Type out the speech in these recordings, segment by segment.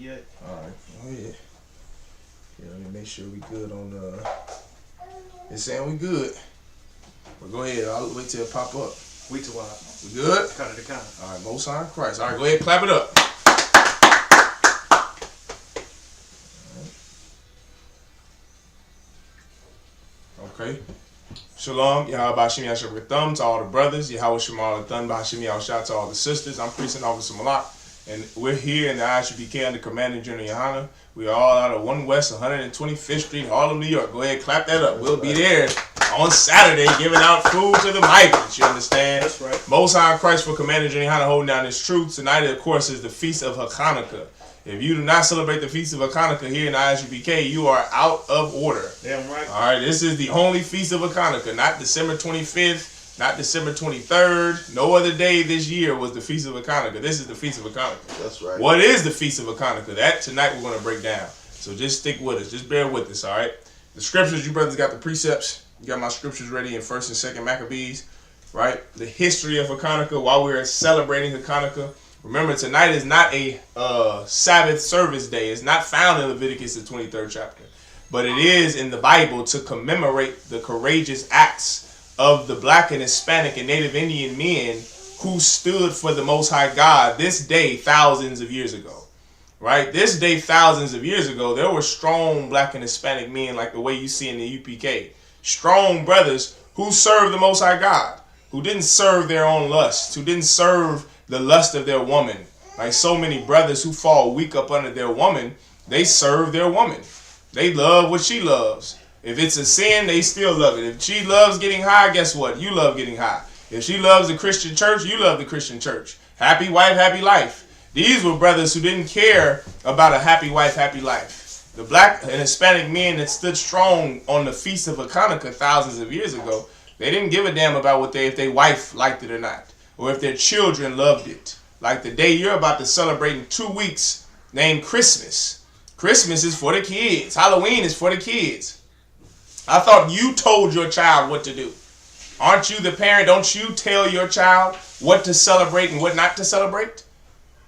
yet. All right. Oh yeah. Yeah, let me make sure we good on it's saying we good. But go ahead. I'll wait till it pop up. Wait till what? We good? Cut it to count. All right. Most High Christ. All right. Go ahead. Clap it up. Okay. Shalom, Yahweh Bashim Yahshua Thumb to all the brothers, Yahweh Shemal Thun Bashim Yahshua to all the sisters. I'm Priest Officer Malak, and we're here in the Isupk under Commanding General Hachaanakah. We are all out of 1 West 125th Street, Harlem, New York. Go ahead, clap that up. We'll be there on Saturday giving out food to the migrants, you understand? That's right. Most High Christ for Commanding General Hachaanakah holding down his truth. Tonight, of course, is the Feast of Hachaanakah. If you do not celebrate the Feast of Hachaanakah here in the Isupk, you are out of order. Damn right. All right, this is the only Feast of Hachaanakah, not December 25th, not December 23rd. No other day this year was the Feast of Hachaanakah. This is the Feast of Hachaanakah. That's right. What is the Feast of Hachaanakah? That tonight we're going to break down. So just stick with us. Just bear with us, all right? The scriptures, you brothers got the precepts. You got my scriptures ready in 1st and 2nd Maccabees, right? The history of Hachaanakah while we're celebrating Hachaanakah. Remember, tonight is not a Sabbath service day. It's not found in Leviticus, the 23rd chapter. But it is in the Bible to commemorate the courageous acts of the Black and Hispanic and Native Indian men who stood for the Most High God this day thousands of years ago. Right? This day thousands of years ago, there were strong Black and Hispanic men like the way you see in the UPK. Strong brothers who served the Most High God, who didn't serve their own lust, who didn't serve the lust of their woman. Like so many brothers who fall weak up under their woman, they serve their woman. They love what she loves. If it's a sin, they still love it. If she loves getting high, guess what? You love getting high. If she loves the Christian church, you love the Christian church. Happy wife, happy life. These were brothers who didn't care about a happy wife, happy life. The Black and Hispanic men that stood strong on the Feast of Hachaanakah thousands of years ago, they didn't give a damn about if their wife liked it or not, or if their children loved it. Like the day you're about to celebrate in 2 weeks named Christmas. Christmas is for the kids. Halloween is for the kids. I thought you told your child what to do. Aren't you the parent? Don't you tell your child what to celebrate and what not to celebrate?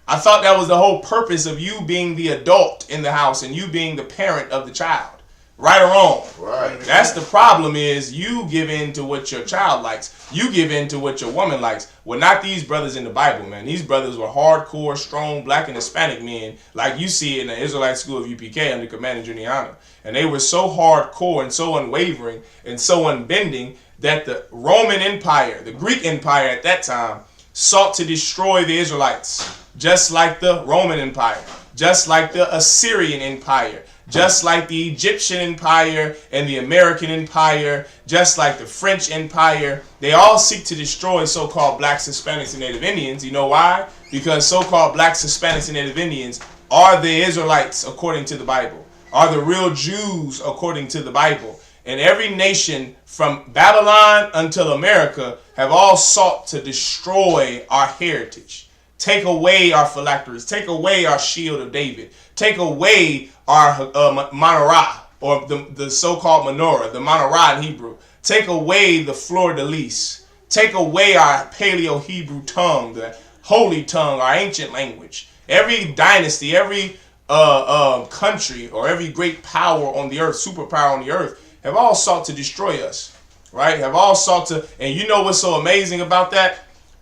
I thought that was the whole purpose of you being the adult in the house and you being the parent of the child. Right or wrong? Right. That's the problem is you give in to what your child likes. You give in to what your woman likes. Well, not these brothers in the Bible, man. These brothers were hardcore, strong, Black and Hispanic men like you see in the Israelite school of UPK under Commanding General Hachaanakah. And they were so hardcore and so unwavering and so unbending that the Roman Empire, the Greek Empire at that time, sought to destroy the Israelites. Just like the Roman Empire, just like the Assyrian Empire, just like the Egyptian Empire and the American Empire, just like the French Empire. They all seek to destroy so-called Blacks, Hispanics, and Native Indians. You know why? Because so-called Blacks, Hispanics, and Native Indians are the Israelites according to the Bible, are the real Jews according to the Bible. And every nation from Babylon until America have all sought to destroy our heritage. Take away our phylacteries. Take away our shield of David. Take away our menorah, or the so-called menorah, the menorah in Hebrew. Take away the fleur-de-lis. Take away our Paleo-Hebrew tongue, the holy tongue, our ancient language. Every dynasty, every country, or every great power on the earth, superpower on the earth, have all sought to destroy us, right? Have all sought to, and you know what's so amazing about that?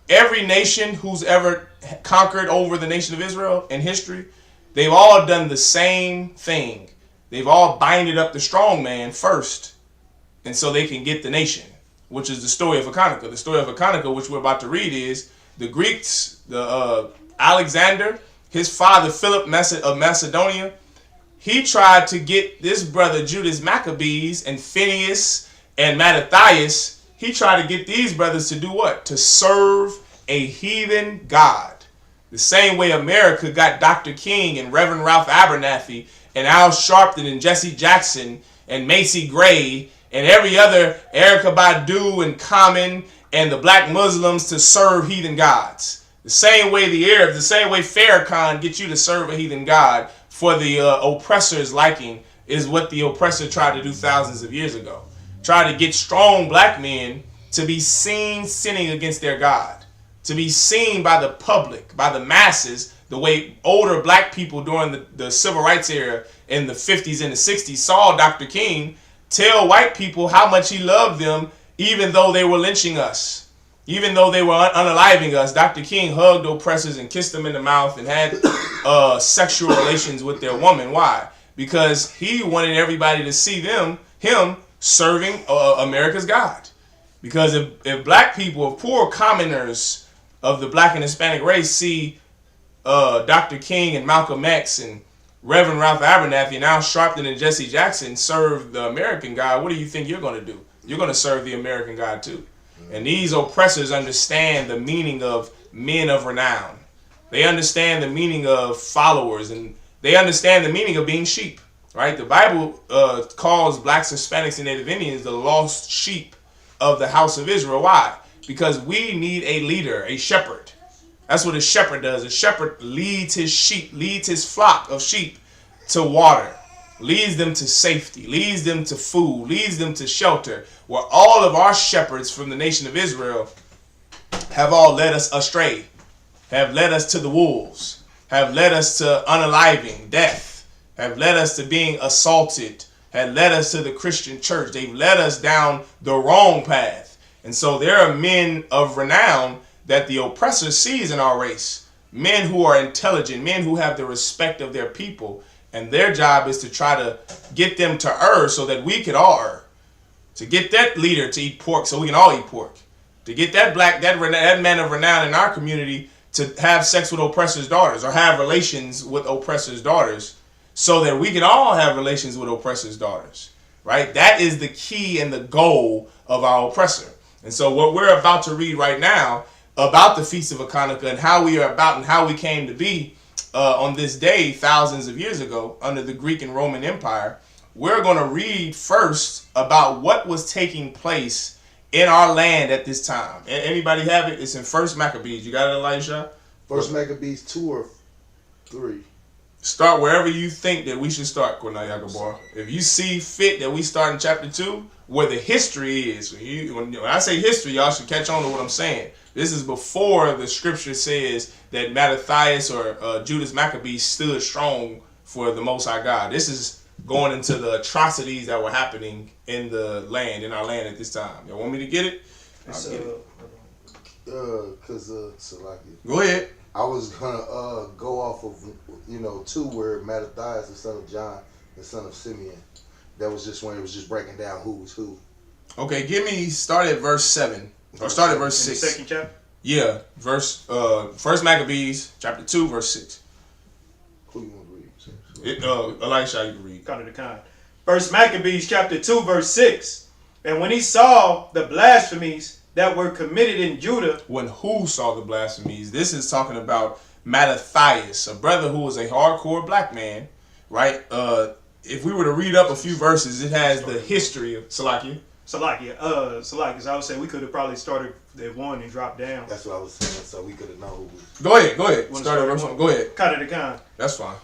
Every nation who's ever conquered over the nation of Israel in history, they've all done the same thing. They've all binded up the strong man first, and so they can get the nation, which is the story of Hachaanakah. The story of Hachaanakah, which we're about to read, is the Greeks, Alexander, his father Philip of Macedonia, he tried to get this brother Judas Maccabees and Phineas and Mattathias. He tried to get these brothers to do what? To serve a heathen god. The same way America got Dr. King and Reverend Ralph Abernathy and Al Sharpton and Jesse Jackson and Macy Gray and every other Erykah Badu and Common and the black Muslims to serve heathen gods. The same way the Arabs, the same way Farrakhan gets you to serve a heathen god for the oppressor's liking is what the oppressor tried to do thousands of years ago. Tried to get strong black men to be seen sinning against their God. To be seen by the public, by the masses, the way older black people during the civil rights era in the 50s and the 60s saw Dr. King tell white people how much he loved them, even though they were lynching us. Even though they were unaliving us, Dr. King hugged oppressors and kissed them in the mouth and had sexual relations with their woman. Why? Because he wanted everybody to see him serving America's God. Because if black people, if poor commoners of the black and Hispanic race see Dr. King and Malcolm X and Reverend Ralph Abernathy and Al Sharpton and Jesse Jackson serve the American God, what do you think you're going to do? You're going to serve the American God too. And these oppressors understand the meaning of men of renown. They understand the meaning of followers, and they understand the meaning of being sheep. Right? The Bible calls blacks, Hispanics, and Native Indians the lost sheep of the house of Israel. Why? Because we need a leader, a shepherd. That's what a shepherd does. A shepherd leads his sheep, leads his flock of sheep to water, leads them to safety, leads them to food, leads them to shelter, where all of our shepherds from the nation of Israel have all led us astray, have led us to the wolves, have led us to unaliving, death, have led us to being assaulted, have led us to the Christian church. They've led us down the wrong path. And so there are men of renown that the oppressor sees in our race, men who are intelligent, men who have the respect of their people, and their job is to try to get them to err so that we could all err. To get that leader to eat pork so we can all eat pork. To get that man of renown in our community to have sex with oppressors' daughters or have relations with oppressors' daughters so that we can all have relations with oppressors' daughters. Right? That is the key and the goal of our oppressor. And so what we're about to read right now about the Feast of Hachaanakah and how we are about and how we came to be on this day thousands of years ago under the Greek and Roman Empire, we're going to read first about what was taking place in our land at this time. Anybody have it? It's in 1 Maccabees. You got it, Elisha? 1 Maccabees 2 or 3? Start wherever you think that we should start, Hachaanakah. If you see fit that we start in chapter 2, where the history is. When I say history, y'all should catch on to what I'm saying. This is before the scripture says that Mattathias or Judas Maccabee stood strong for the Most High God. This is going into the atrocities that were happening in the land, in our land at this time. Y'all want me to get it? I'll get it. Salaki. Go ahead. I was gonna go off of 2 where Mattathias, the son of John, the son of Simeon. That was just when it was just breaking down who was who. Okay, start at verse 7. Or start at verse 6. The second chapter? Yeah, 1 Maccabees, chapter 2, verse 6. Who you want to read? Elisha, you can read. Kind of the kind. 1 Maccabees, chapter 2, verse 6. And when he saw the blasphemies that were committed in Judah. When who saw the blasphemies? This is talking about Mattathias, a brother who was a hardcore black man, right? If we were to read up a few verses, it has the history of Salakia. So I would say we could have probably started at 1 and dropped down. That's what I was saying, so we could have known who was. Go ahead. Start at verse 1. Go ahead. Kind of the kind. That's fine.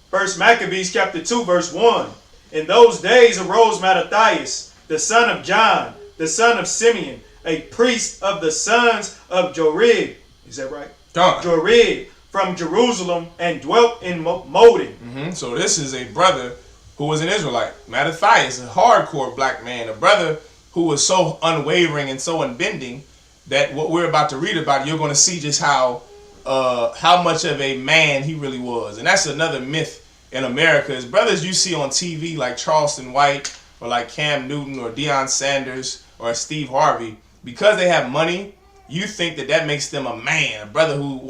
1 Maccabees chapter 2, verse 1. In those days arose Mattathias, the son of John, the son of Simeon, a priest of the sons of Jorid. Is that right? Jorid, from Jerusalem, and dwelt in Modin. So this is a brother who was an Israelite. Mattathias, a hardcore black man, a brother who was so unwavering and so unbending that what we're about to read about, you're going to see just how much of a man he really was. And that's another myth in America, is brothers you see on TV like Charleston White or like Cam Newton or Deion Sanders or Steve Harvey, because they have money, you think that makes them a man, a brother who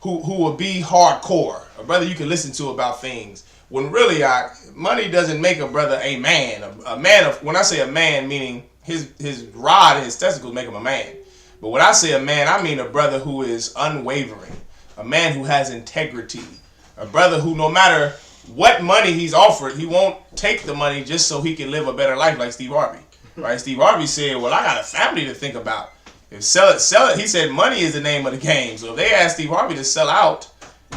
will be hardcore, a brother you can listen to about things. When really, money doesn't make a brother a man. A man of, when I say a man, meaning his rod and his testicles make him a man. But when I say a man, I mean a brother who is unwavering, a man who has integrity, a brother who no matter what money he's offered, he won't take the money just so he can live a better life like Steve Harvey. Right? Steve Harvey said, well, I got a family to think about. If sell it. He said money is the name of the game. So if they ask Steve Harvey to sell out,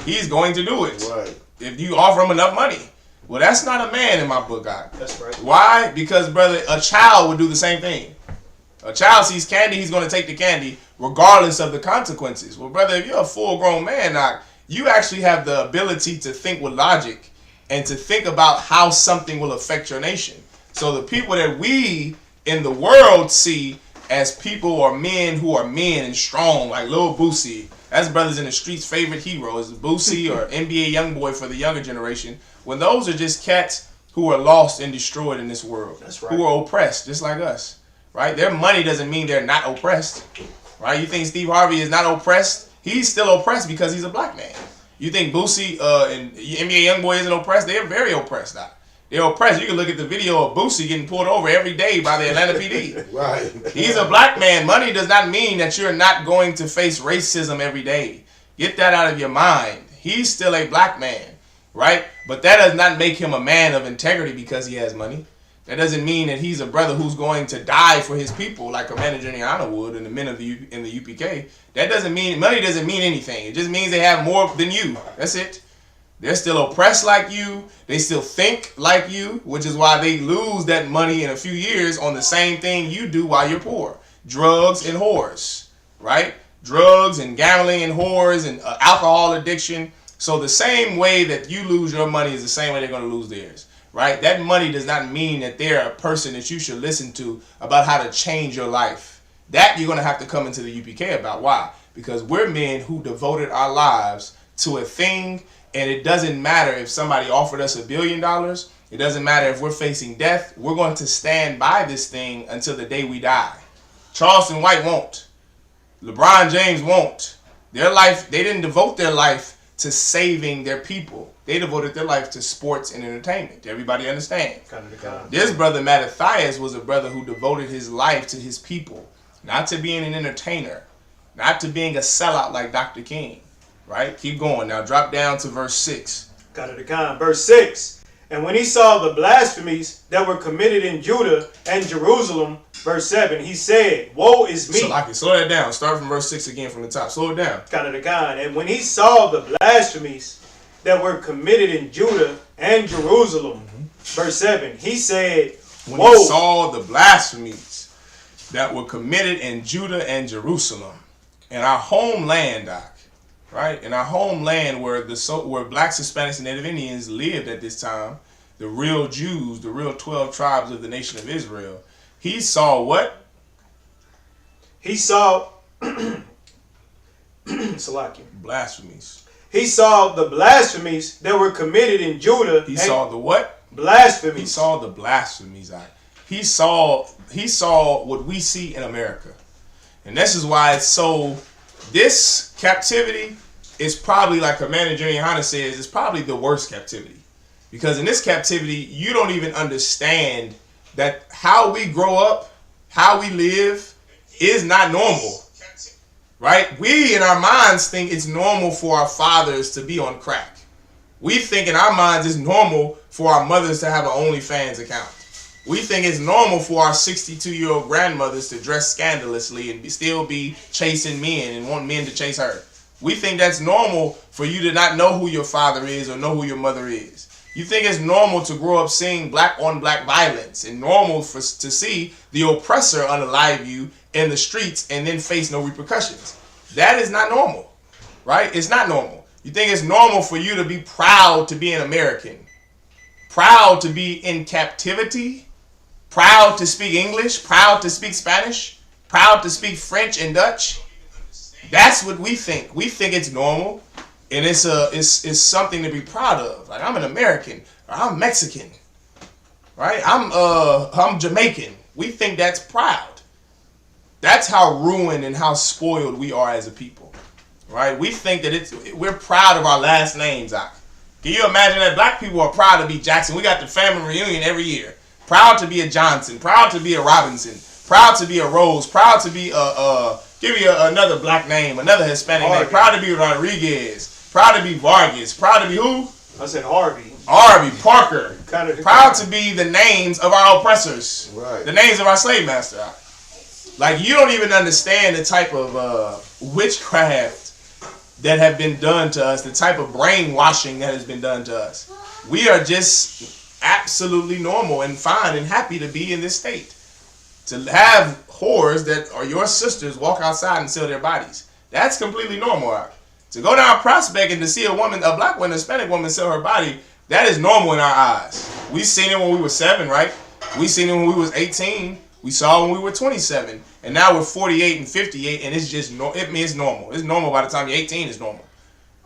he's going to do it. Right. If you offer him enough money. Well, that's not a man in my book, God. That's right. Why? Because, brother, a child would do the same thing. A child sees candy, he's going to take the candy regardless of the consequences. Well, brother, if you're a full-grown man, you actually have the ability to think with logic and to think about how something will affect your nation. So the people that we in the world see as people or men who are men and strong, like Lil Boosie, that's Brothers in the Street's favorite hero, is Boosie or NBA Youngboy for the younger generation. When those are just cats who are lost and destroyed in this world, That's right. who are oppressed just like us, right? Their money doesn't mean they're not oppressed, right? You think Steve Harvey is not oppressed? He's still oppressed because he's a black man. You think Boosie and NBA Youngboy isn't oppressed? They're very oppressed now. They're oppressed. You can look at the video of Boosie getting pulled over every day by the Atlanta PD. Right. He's a black man. Money does not mean that you're not going to face racism every day. Get that out of your mind. He's still a black man, right? But that does not make him a man of integrity because he has money. That doesn't mean that he's a brother who's going to die for his people like a manager Hachaanakah would and the men of in the UPK. That doesn't mean, money doesn't mean anything. It just means they have more than you. That's it. They're still oppressed like you. They still think like you, which is why they lose that money in a few years on the same thing you do while you're poor. Drugs and whores, right? Drugs and gambling and whores and alcohol addiction. So the same way that you lose your money is the same way they're going to lose theirs, right? That money does not mean that they're a person that you should listen to about how to change your life. That you're going to have to come into the UPK about. Why? Because we're men who devoted our lives to a thing. And it doesn't matter if somebody offered us $1 billion. It doesn't matter if we're facing death. We're going to stand by this thing until the day we die. Charleston White won't. LeBron James won't. Their life, they didn't devote their life to saving their people. They devoted their life to sports and entertainment. Everybody understand? This brother Mattathias was a brother who devoted his life to his people. Not to being an entertainer. Not to being a sellout like Dr. King. Right? Keep going. Now drop down to verse 6. Verse 6. And when he saw the blasphemies that were committed in Judah and Jerusalem, verse 7, he said, Woe is me. Slow that down. Start from verse 6 again from the top. Slow it down. And when he saw the blasphemies that were committed in Judah and Jerusalem, verse 7, he said, When he saw the blasphemies that were committed in Judah and Jerusalem, in our homeland, Doc, right? In our homeland where where blacks, Hispanics, and Native Indians lived at this time, the real Jews, the real 12 tribes of the nation of Israel, he saw what? He saw blasphemies. He saw the blasphemies that were committed in Judah. He saw the what? Blasphemies. He saw the blasphemies. He saw what we see in America. And this is why it's so, this captivity is probably, like Commander Junior Hunter says, it's probably the worst captivity. Because in this captivity, you don't even understand that how we grow up, how we live, is not normal. Right? We, in our minds, think it's normal for our fathers to be on crack. We think in our minds it's normal for our mothers to have an OnlyFans account. We think it's normal for our 62-year-old grandmothers to dress scandalously and still be chasing men and want men to chase her. We think that's normal for you to not know who your father is or know who your mother is. You think it's normal to grow up seeing black-on-black violence and normal to see the oppressor unalive you in the streets and then face no repercussions. That is not normal, right? It's not normal. You think it's normal for you to be proud to be an American, proud to be in captivity, proud to speak English, proud to speak Spanish, proud to speak French and Dutch. That's what we think. We think it's normal, and it's something to be proud of. Like, I'm an American, or I'm Mexican, right? I'm Jamaican. We think that's proud. That's how ruined and how spoiled we are as a people, right? We think that we're proud of our last names. Can you imagine that black people are proud to be Jackson? We got the family reunion every year. Proud to be a Johnson, proud to be a Robinson, proud to be a Rose, proud to be give me another black name, another Hispanic name. Proud to be Rodriguez, proud to be Vargas, proud to be who? I said Harvey. Parker. Proud to be the names of our oppressors, right? The names of our slave master. Like, you don't even understand the type of witchcraft that have been done to us, the type of brainwashing that has been done to us. We are just absolutely normal and fine and happy to be in this state. To have whores that are your sisters walk outside and sell their bodies. That's completely normal. To go down Prospect and to see a black woman, a Hispanic woman sell her body, that is normal in our eyes. We seen it when we were 7, right? We seen it when we was 18. We saw it when we were 27. And now we're 48 and 58, and it's just it's normal. It's normal by the time you're 18, it's normal.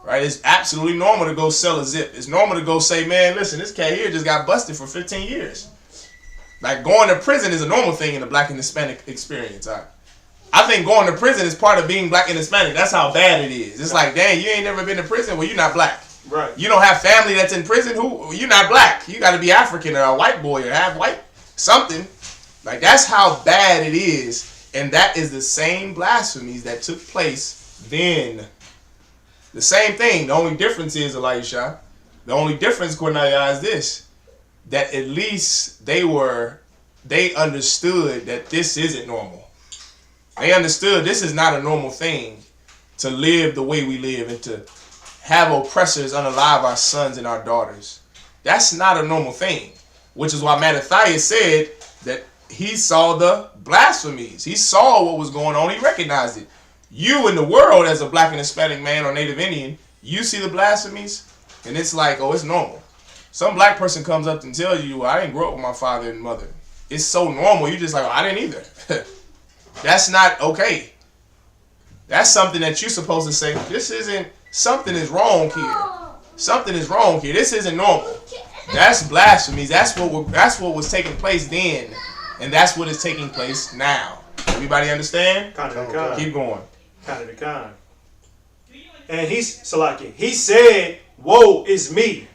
Right? It's absolutely normal to go sell a zip. It's normal to go say, man, listen, this cat here just got busted for 15 years. Like, going to prison is a normal thing in the black and Hispanic experience. I think going to prison is part of being black and Hispanic. That's how bad it is. It's like, dang, you ain't never been to prison? Well, you're not black. Right. You don't have family that's in prison? You're not black. You got to be African or a white boy or half white. Something. Like, that's how bad it is. And that is the same blasphemies that took place then. The same thing. The only difference is, Elisha, the only difference, Cornelia, is this. That at least they understood that this isn't normal. They understood this is not a normal thing to live the way we live and to have oppressors unalive our sons and our daughters. That's not a normal thing. Which is why Mattathias said that he saw the blasphemies. He saw what was going on. He recognized it. You in the world as a black and Hispanic man or Native Indian, you see the blasphemies and it's like, oh, it's normal. Some black person comes up and tells you, well, I didn't grow up with my father and mother. It's so normal. You're just like, oh, I didn't either. That's not okay. That's something that you're supposed to say, something is wrong here. Something is wrong here. This isn't normal. That's blasphemy. That's what was taking place then. And that's what is taking place now. Everybody understand? Keep going. And he said, woe is me.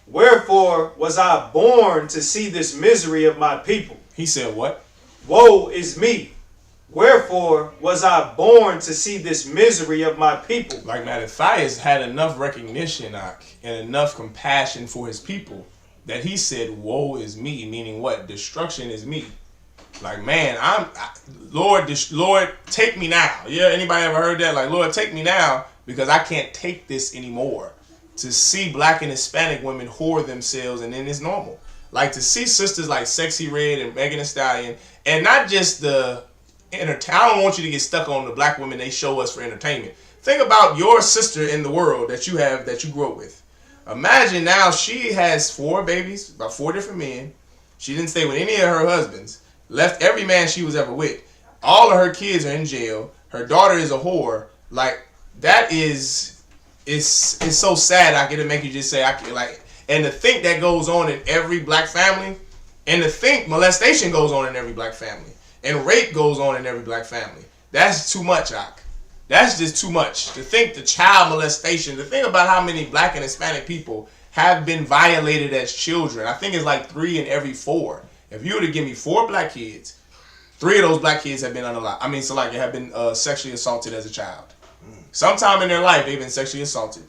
Wherefore was I born to see this misery of my people? He said what? Woe is me. Wherefore was I born to see this misery of my people? Like Mattathias had enough recognition and enough compassion for his people that he said, woe is me, meaning what? Destruction is me. Like, man, Lord, take me now. Yeah, anybody ever heard that? Like, Lord, take me now because I can't take this anymore. To see black and Hispanic women whore themselves, and then it's normal. Like, to see sisters like Sexy Red and Megan Thee Stallion, and not just the I don't want you to get stuck on the black women they show us for entertainment. Think about your sister in the world that you have, that you grew up with. Imagine now she has 4 babies, about 4 different men. She didn't stay with any of her husbands. Left every man she was ever with. All of her kids are in jail. Her daughter is a whore. Like, that is... It's so sad. It'll make you just say, and to think that goes on in every black family, and to think molestation goes on in every black family, and rape goes on in every black family. That's too much, Ak. That's just too much. To think the child molestation, to think about how many black and Hispanic people have been violated as children. I think it's like 3 in every 4. If you were to give me 4 black kids, 3 of those black kids have been have been sexually assaulted as a child. Sometime in their life, they've been sexually assaulted.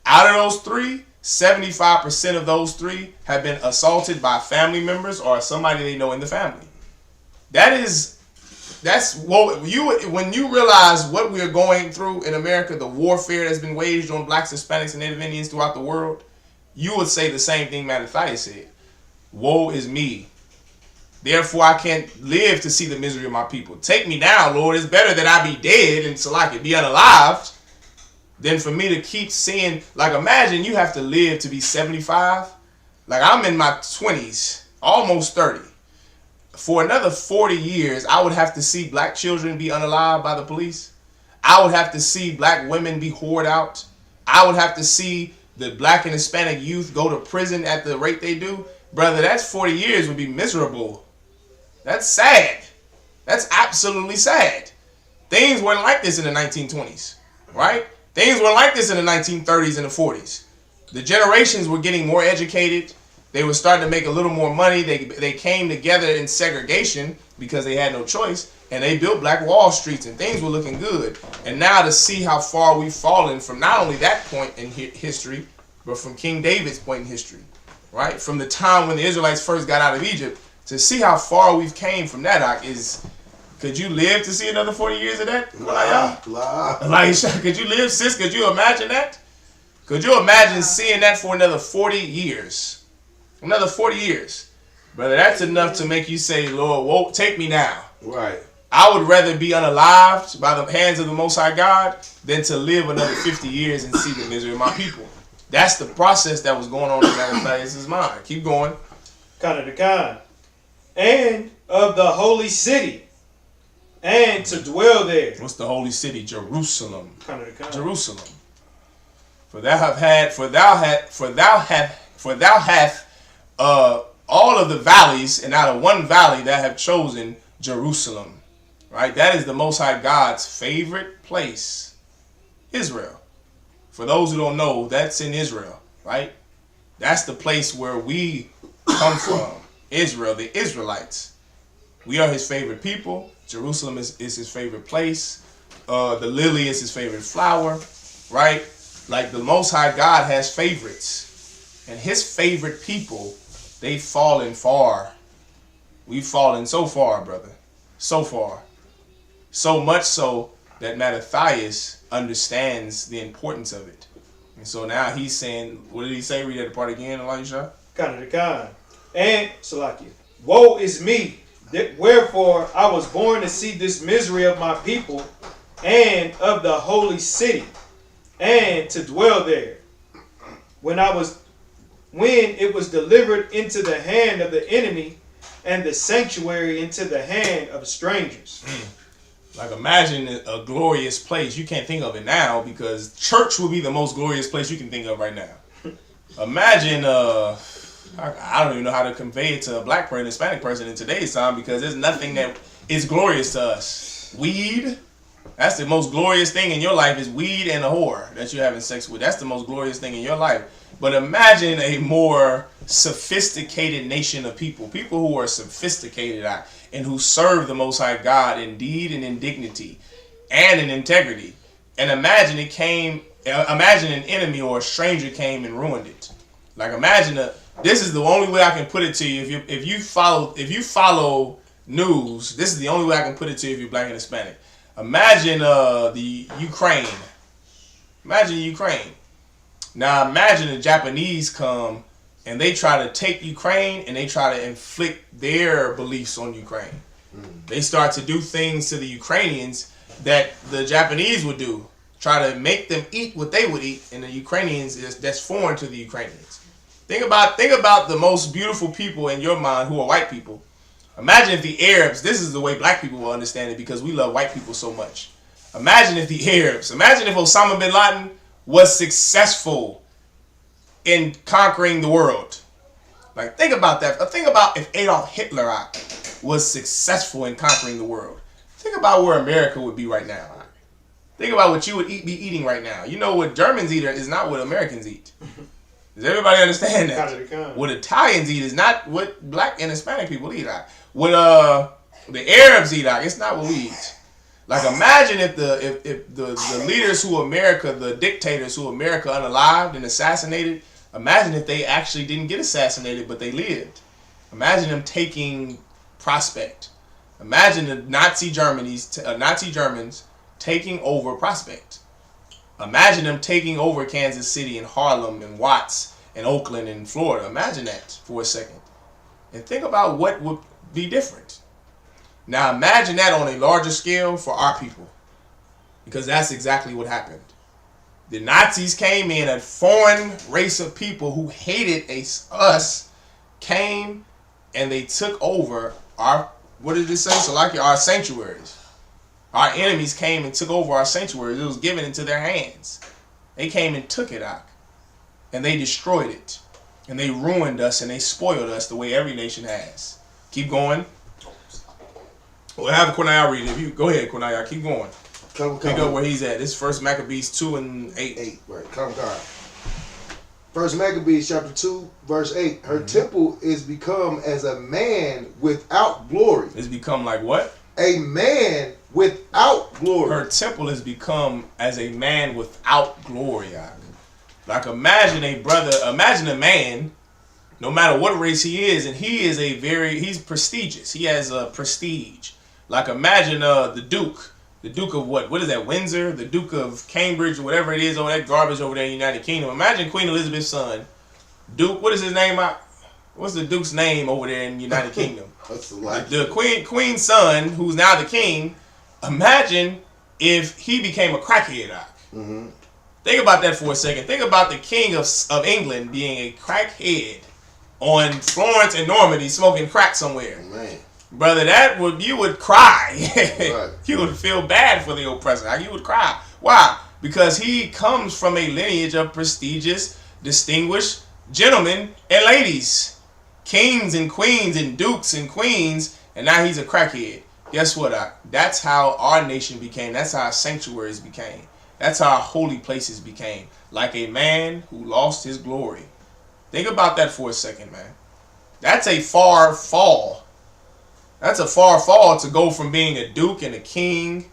Out of those 3, 75% of those 3 have been assaulted by family members or somebody they know in the family. That's what when you realize what we are going through in America, the warfare that's been waged on blacks, Hispanics, and Native Indians throughout the world, you would say the same thing Mattathias said. Woe is me. Therefore, I can't live to see the misery of my people. Take me now, Lord. It's better that I be dead and so I could be unalived than for me to keep seeing. Like, imagine you have to live to be 75. Like, I'm in my 20s, almost 30. For another 40 years, I would have to see black children be unalived by the police. I would have to see black women be whored out. I would have to see the black and Hispanic youth go to prison at the rate they do. Brother, that's 40 years would be miserable. That's sad. That's absolutely sad. Things weren't like this in the 1920s, right? Things weren't like this in the 1930s and the 40s. The generations were getting more educated. They were starting to make a little more money. They came together in segregation because they had no choice, and they built Black Wall Streets, and things were looking good. And now to see how far we've fallen from not only that point in history, but from King David's point in history, right? From the time when the Israelites first got out of Egypt, to see how far we've came from that is, could you live to see another 40 years of that? Like, could you live, sis? Could you imagine that? Could you imagine seeing that for another 40 years? Another 40 years. Brother, that's enough to make you say, Lord, take me now. Right. I would rather be unalived by the hands of the Most High God than to live another 50 years and see the misery of my people. That's the process that was going on in Mattathias' mind. Keep going. Hachaanakah. And of the holy city, and to dwell there. What's the holy city? Jerusalem. Hachaanakah. Jerusalem. For thou hast all of the valleys, and out of one valley thou have chosen Jerusalem. Right? That is the Most High God's favorite place. Israel. For those who don't know, that's in Israel. Right? That's the place where we come from. Israel, the Israelites. We are his favorite people. Jerusalem is his favorite place. The lily is his favorite flower. Right? Like the Most High God has favorites. And his favorite people, they've fallen far. We've fallen so far, brother. So far. So much so that Mattathias understands the importance of it. And so now he's saying, what did he say? Read that part again, Elijah. Hachaanakah. And, Salakia, woe is me, wherefore I was born to see this misery of my people and of the holy city, and to dwell there. When it was delivered into the hand of the enemy, and the sanctuary into the hand of strangers. Like imagine a glorious place. You can't think of it now because church will be the most glorious place you can think of right now. Imagine, I don't even know how to convey it to a black person, Hispanic person in today's time because there's nothing that is glorious to us. Weed, that's the most glorious thing in your life is weed and a whore that you're having sex with. That's the most glorious thing in your life. But imagine a more sophisticated nation of people who are sophisticated and who serve the Most High God in deed and in dignity and in integrity. And imagine an enemy or a stranger came and ruined it. Like imagine this is the only way I can put it to you. If you follow news, this is the only way I can put it to you if you're black and Hispanic. Imagine the Ukraine. Imagine Ukraine. Now imagine the Japanese come and they try to take Ukraine and they try to inflict their beliefs on Ukraine. They start to do things to the Ukrainians that the Japanese would do. Try to make them eat what they would eat, and the Ukrainians that's foreign to the Ukrainians. Think about the most beautiful people in your mind who are white people. Imagine if the Arabs, this is the way black people will understand it because we love white people so much. Imagine if Osama bin Laden was successful in conquering the world. Like think about that. Think about if Adolf Hitler was successful in conquering the world. Think about where America would be right now. Think about what you would be eating right now. You know what Germans eat is not what Americans eat. Does everybody understand that? What Italians eat is not what black and Hispanic people eat. What the Arabs eat, it's not what we eat. Like imagine if the leaders the dictators who America unalived and assassinated, imagine if they actually didn't get assassinated but they lived. Imagine them taking Prospect. Imagine the Nazi Germans taking over Prospect. Imagine them taking over Kansas City and Harlem and Watts and Oakland and Florida. Imagine that for a second. And think about what would be different. Now imagine that on a larger scale for our people. Because that's exactly what happened. The Nazis came in, a foreign race of people who hated us, came and they took over our, what did it say? So like our sanctuaries. Our enemies came and took over our sanctuaries. It was given into their hands. They came and took it out. And they destroyed it. And they ruined us and they spoiled us the way every nation has. Keep going. Well, have Cornell read it. Go ahead, Cornell. Keep going. Pick up where he's at. This is 1 Maccabees 2 and 8. Right. Come. 1 Maccabees chapter 2, verse 8. Her temple is become as a man without glory. It's become like what? A man without glory. Her temple has become as a man without glory. Like imagine a man, no matter what race he is, and he's prestigious. He has a prestige. Like imagine the Duke of what is that, Windsor? The Duke of Cambridge, or whatever it is, all that garbage over there in the United Kingdom. Imagine Queen Elizabeth's son, Duke, what is his name? What's the Duke's name over there in the United Kingdom? That's like The Queen's son, who's now the king. Imagine if he became a crackhead. Mm-hmm. Think about that for a second. Think about the king of England being a crackhead on Florence and Normandy smoking crack somewhere. Man. Brother, you would cry. Right. You would feel bad for the oppressor. You would cry. Why? Because he comes from a lineage of prestigious, distinguished gentlemen and ladies. Kings and queens and dukes and queens. And now he's a crackhead. Guess what? That's how our nation became. That's how our sanctuaries became. That's how our holy places became. Like a man who lost his glory. Think about that for a second, man. That's a far fall. That's a far fall to go from being a duke and a king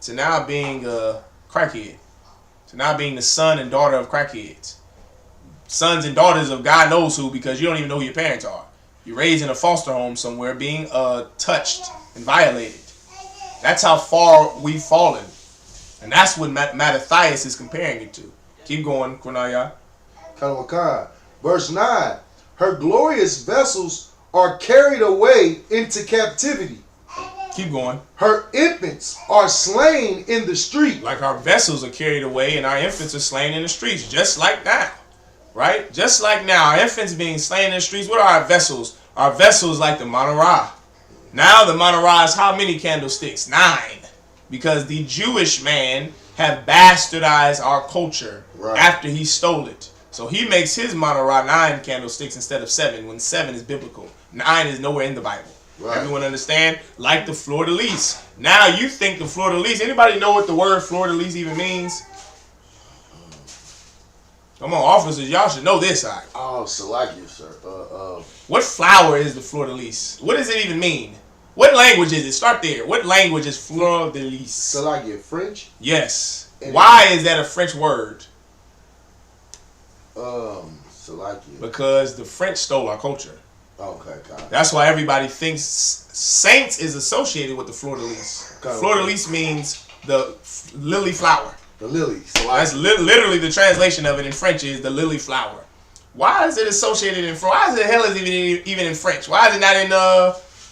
to now being a crackhead. To now being the son and daughter of crackheads. Sons and daughters of God knows who, because you don't even know who your parents are. You're raised in a foster home somewhere being touched and violated. That's how far we've fallen. And that's what Mattathias is comparing it to. Keep going, Cornelia. Hachaanakah. Verse 9. Her glorious vessels are carried away into captivity. Keep going. Her infants are slain in the street. Like our vessels are carried away and our infants are slain in the streets. Just like now. Right? Just like now. Our infants being slain in the streets. What are our vessels? Our vessels like the menorah. Now the menorah is how many candlesticks? 9. Because the Jewish man have bastardized our culture after he stole it. So he makes his menorah 9 candlesticks instead of 7, when 7 is biblical. 9 is nowhere in the Bible. Right. Everyone understand? Like the fleur-de-lis. Now you think the fleur-de-lis. Anybody know what the word fleur-de-lis even means? Come on, officers, y'all should know this. Oh, Salakia, sir. What flower is the fleur-de-lis? What does it even mean? What language is it? Start there. What language is fleur-de-lis? Salakia, French? Yes. Why is that a French word? Salakia. Because the French stole our culture. Okay, God. That's why everybody thinks saints is associated with the fleur-de-lis. Fleur-de-lis means the lily flower. The lily. That's literally the translation of it in French is the lily flower. Why is it associated in French? Why is the hell is it even in French? Why is it not in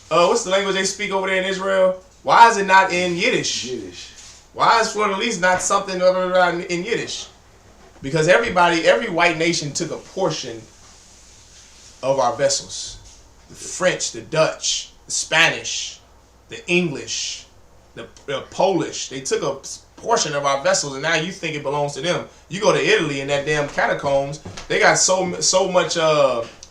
what's the language they speak over there in Israel? Why is it not in Yiddish? Why is fleur-de-lis not something in Yiddish? Because every white nation took a portion of our vessels. The French, the Dutch, the Spanish, the English, the Polish. They took a portion of our vessels, and now you think it belongs to them. You go to Italy in that damn catacombs, they got so much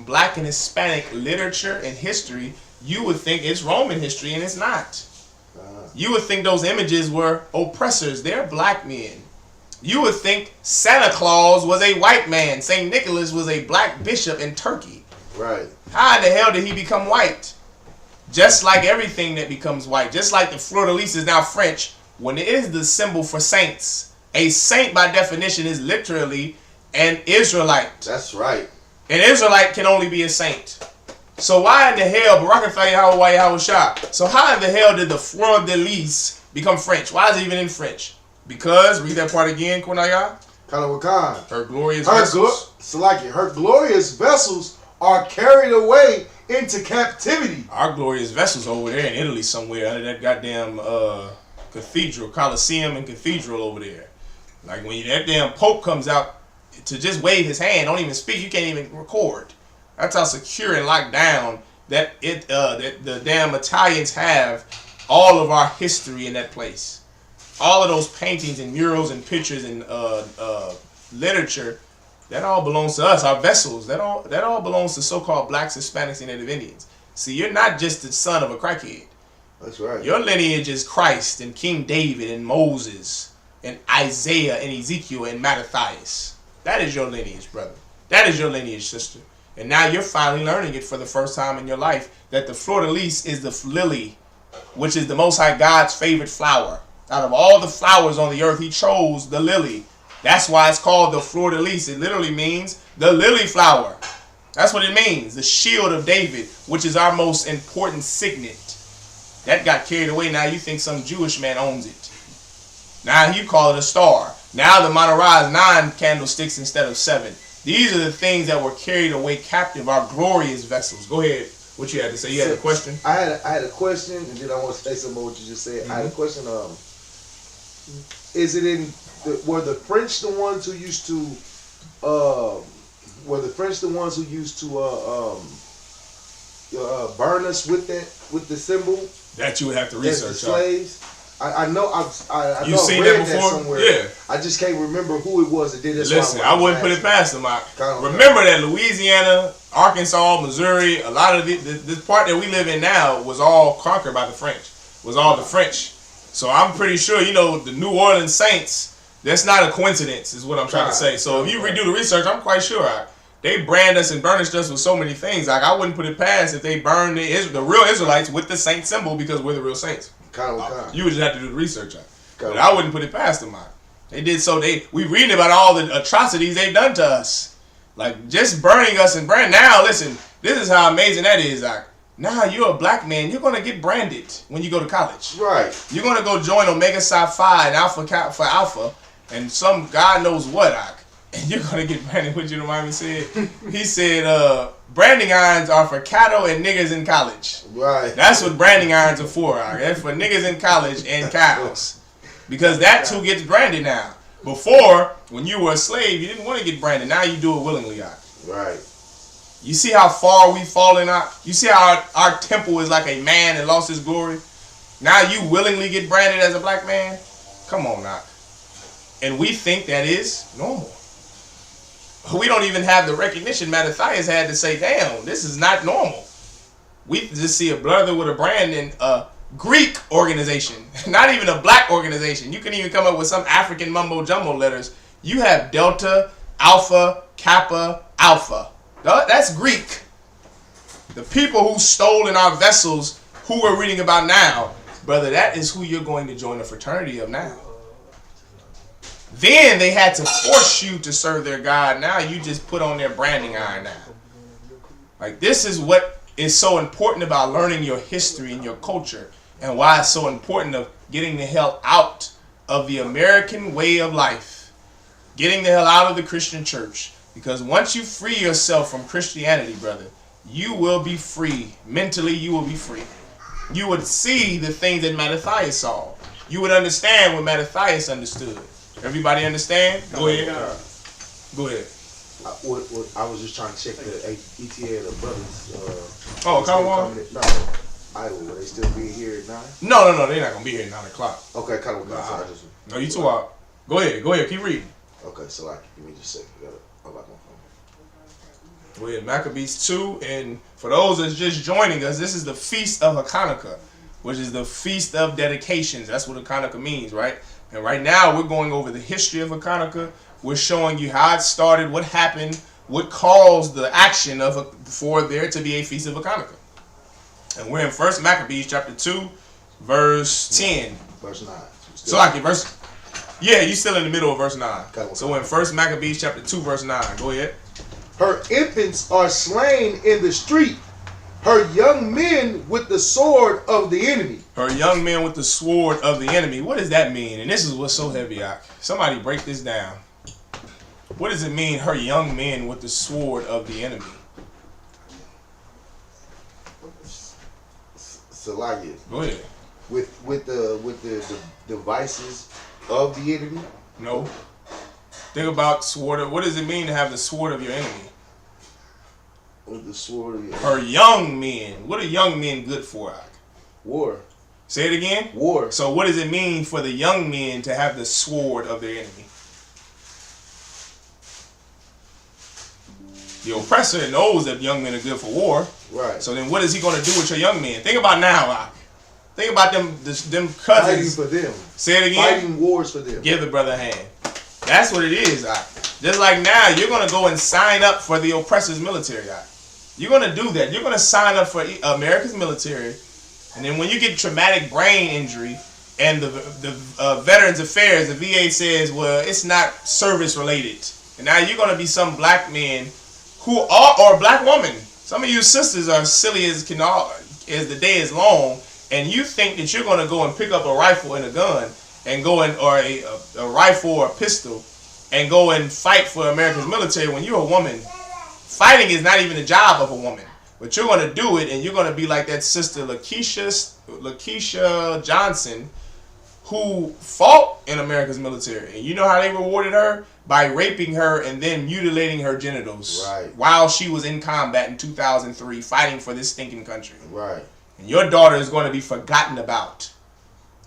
black and Hispanic literature and history, you would think it's Roman history, and it's not. You would think those images were oppressors. They're black men. You would think Santa Claus was a white man. St. Nicholas was a black bishop in Turkey. Right. How in the hell did he become white? Just like everything that becomes white. Just like the fleur-de-lis is now French, when it is the symbol for saints. A saint, by definition, is literally an Israelite. That's right. An Israelite can only be a saint. So why in the hell, so how in the hell did the fleur-de-lis become French? Why is it even in French? Because, read that part again, Cornelia. Hachaanakah. Her glorious vessels. Her glorious vessels are carried away into captivity. Our glorious vessels over there in Italy somewhere, under that goddamn cathedral, Colosseum and cathedral over there. Like when that damn Pope comes out to just wave his hand, don't even speak, you can't even record. That's how secure and locked down that the damn Italians have all of our history in that place. All of those paintings and murals and pictures and literature, that all belongs to us. Our vessels, that all belongs to so-called blacks, Hispanics, and Native Indians. See, you're not just the son of a crackhead. That's right. Your lineage is Christ and King David and Moses and Isaiah and Ezekiel and Mattathias. That is your lineage, brother. That is your lineage, sister. And now you're finally learning it for the first time in your life, that the fleur-de-lis is the lily, which is the Most High God's favorite flower. Out of all the flowers on the earth, he chose the lily. That's why it's called the fleur-de-lis. It literally means the lily flower. That's what it means. The shield of David, which is our most important signet. That got carried away. Now you think some Jewish man owns it. Now you call it a star. Now the menorah is 9 candlesticks instead of 7. These are the things that were carried away captive, our glorious vessels. Go ahead. What you had to say? You had a question? I had a question, and then I want to say some more what you just said. I had a question. Is it were the French the ones who used to burn us with the symbol That you would have to research. as the slaves? I know I You know I seen read that before? somewhere. Yeah. I just can't remember who it was that did this. Listen, I wouldn't put it past them. Kinda Remember that Louisiana, Arkansas, Missouri, a lot of this part that we live in now was all conquered by the French. Was all the French. So I'm pretty sure, the New Orleans Saints, that's not a coincidence, is what I'm trying to say. So if you redo the research, I'm quite sure they brand us and burnished us with so many things. Like, I wouldn't put it past if they burned the real Israelites with the saint symbol because we're the real saints. You would just have to do the research. But I wouldn't put it past them. They did so. We reading about all the atrocities they've done to us. Like, just burning us and brand. Now, listen, this is how amazing that is. Now you're a black man, you're going to get branded when you go to college. Right. You're going to go join Omega Psi Phi and Alpha for Alpha and some God knows what. And you're going to get branded. What you know what said? He said, branding irons are for cattle and niggas in college. Right. That's what branding irons are for. They're for niggas in college and cows. Because that's who gets branded now. Before, when you were a slave, you didn't want to get branded. Now you do it willingly. Right. You see how far we've fallen out? You see how our temple is like a man that lost his glory? Now you willingly get branded as a black man? Come on now. And we think that is normal. We don't even have the recognition Mattathias had to say, damn, this is not normal. We just see a brother with a brand in a Greek organization, not even a black organization. You can even come up with some African mumbo jumbo letters. You have Delta, Alpha, Kappa, Alpha. That's Greek. The people who stole in our vessels, who we're reading about now, brother, that is who you're going to join a fraternity of now. Then they had to force you to serve their God. Now you just put on their branding iron now. Like, this is what is so important about learning your history and your culture, and why it's so important of getting the hell out of the American way of life. Getting the hell out of the Christian church. Because once you free yourself from Christianity, brother, you will be free. Mentally, you will be free. You would see the things that Mattathias saw. You would understand what Mattathias understood. Everybody understand? Go ahead. Go ahead. I was just trying to check the ETA of the brothers. Come on. No, Iowa. Will they still be here at 9? No. They're not going to be here at 9 o'clock. Okay, kind of. No, you too out. Go ahead. Keep reading. Okay, so give me just a second. Go ahead. Maccabees 2. And for those that's just joining us, this is the Feast of Hachaanakah, which is the Feast of Dedications. That's what Hachaanakah means, right? And right now, we're going over the history of Hachaanakah. We're showing you how it started, what happened, what caused the action for there to be a Feast of Hachaanakah. And we're in 1 Maccabees chapter 2, verse 10. Verse 9. You're still in the middle of verse 9. So we're in 1 Maccabees chapter 2, verse 9. Go ahead. Her infants are slain in the street. Her young men with the sword of the enemy. Her young men with the sword of the enemy. What does that mean? And this is what's so heavy. Somebody break this down. What does it mean, her young men with the sword of the enemy? Salakia. Go ahead. With the devices of the enemy? No. Think about sword. What does it mean to have the sword of your enemy? With the sword of the enemy. Her young men. What are young men good for? War. Say it again. War. So what does it mean for the young men to have the sword of their enemy? The oppressor knows that young men are good for war. Right. So then what is he going to do with your young men? Think about now. Think about them cousins. Fighting for them. Say it again. Fighting wars for them. Give the brother a hand. That's what it is. Just like now, you're going to go and sign up for the oppressor's military. You're going to do that. You're going to sign up for America's military. And then when you get traumatic brain injury and the Veterans Affairs, the VA says, well, it's not service related. And now you're going to be some black men or black woman. Some of you sisters are silly as the day is long. And you think that you're going to go and pick up a rifle and a gun and or a rifle or a pistol and go and fight for America's military when you're a woman. Fighting is not even the job of a woman. But you're going to do it, and you're going to be like that sister Lakeisha Johnson, who fought in America's military. And you know how they rewarded her? By raping her and then mutilating her genitals. Right. While she was in combat in 2003 fighting for this stinking country. Right. And your daughter is going to be forgotten about.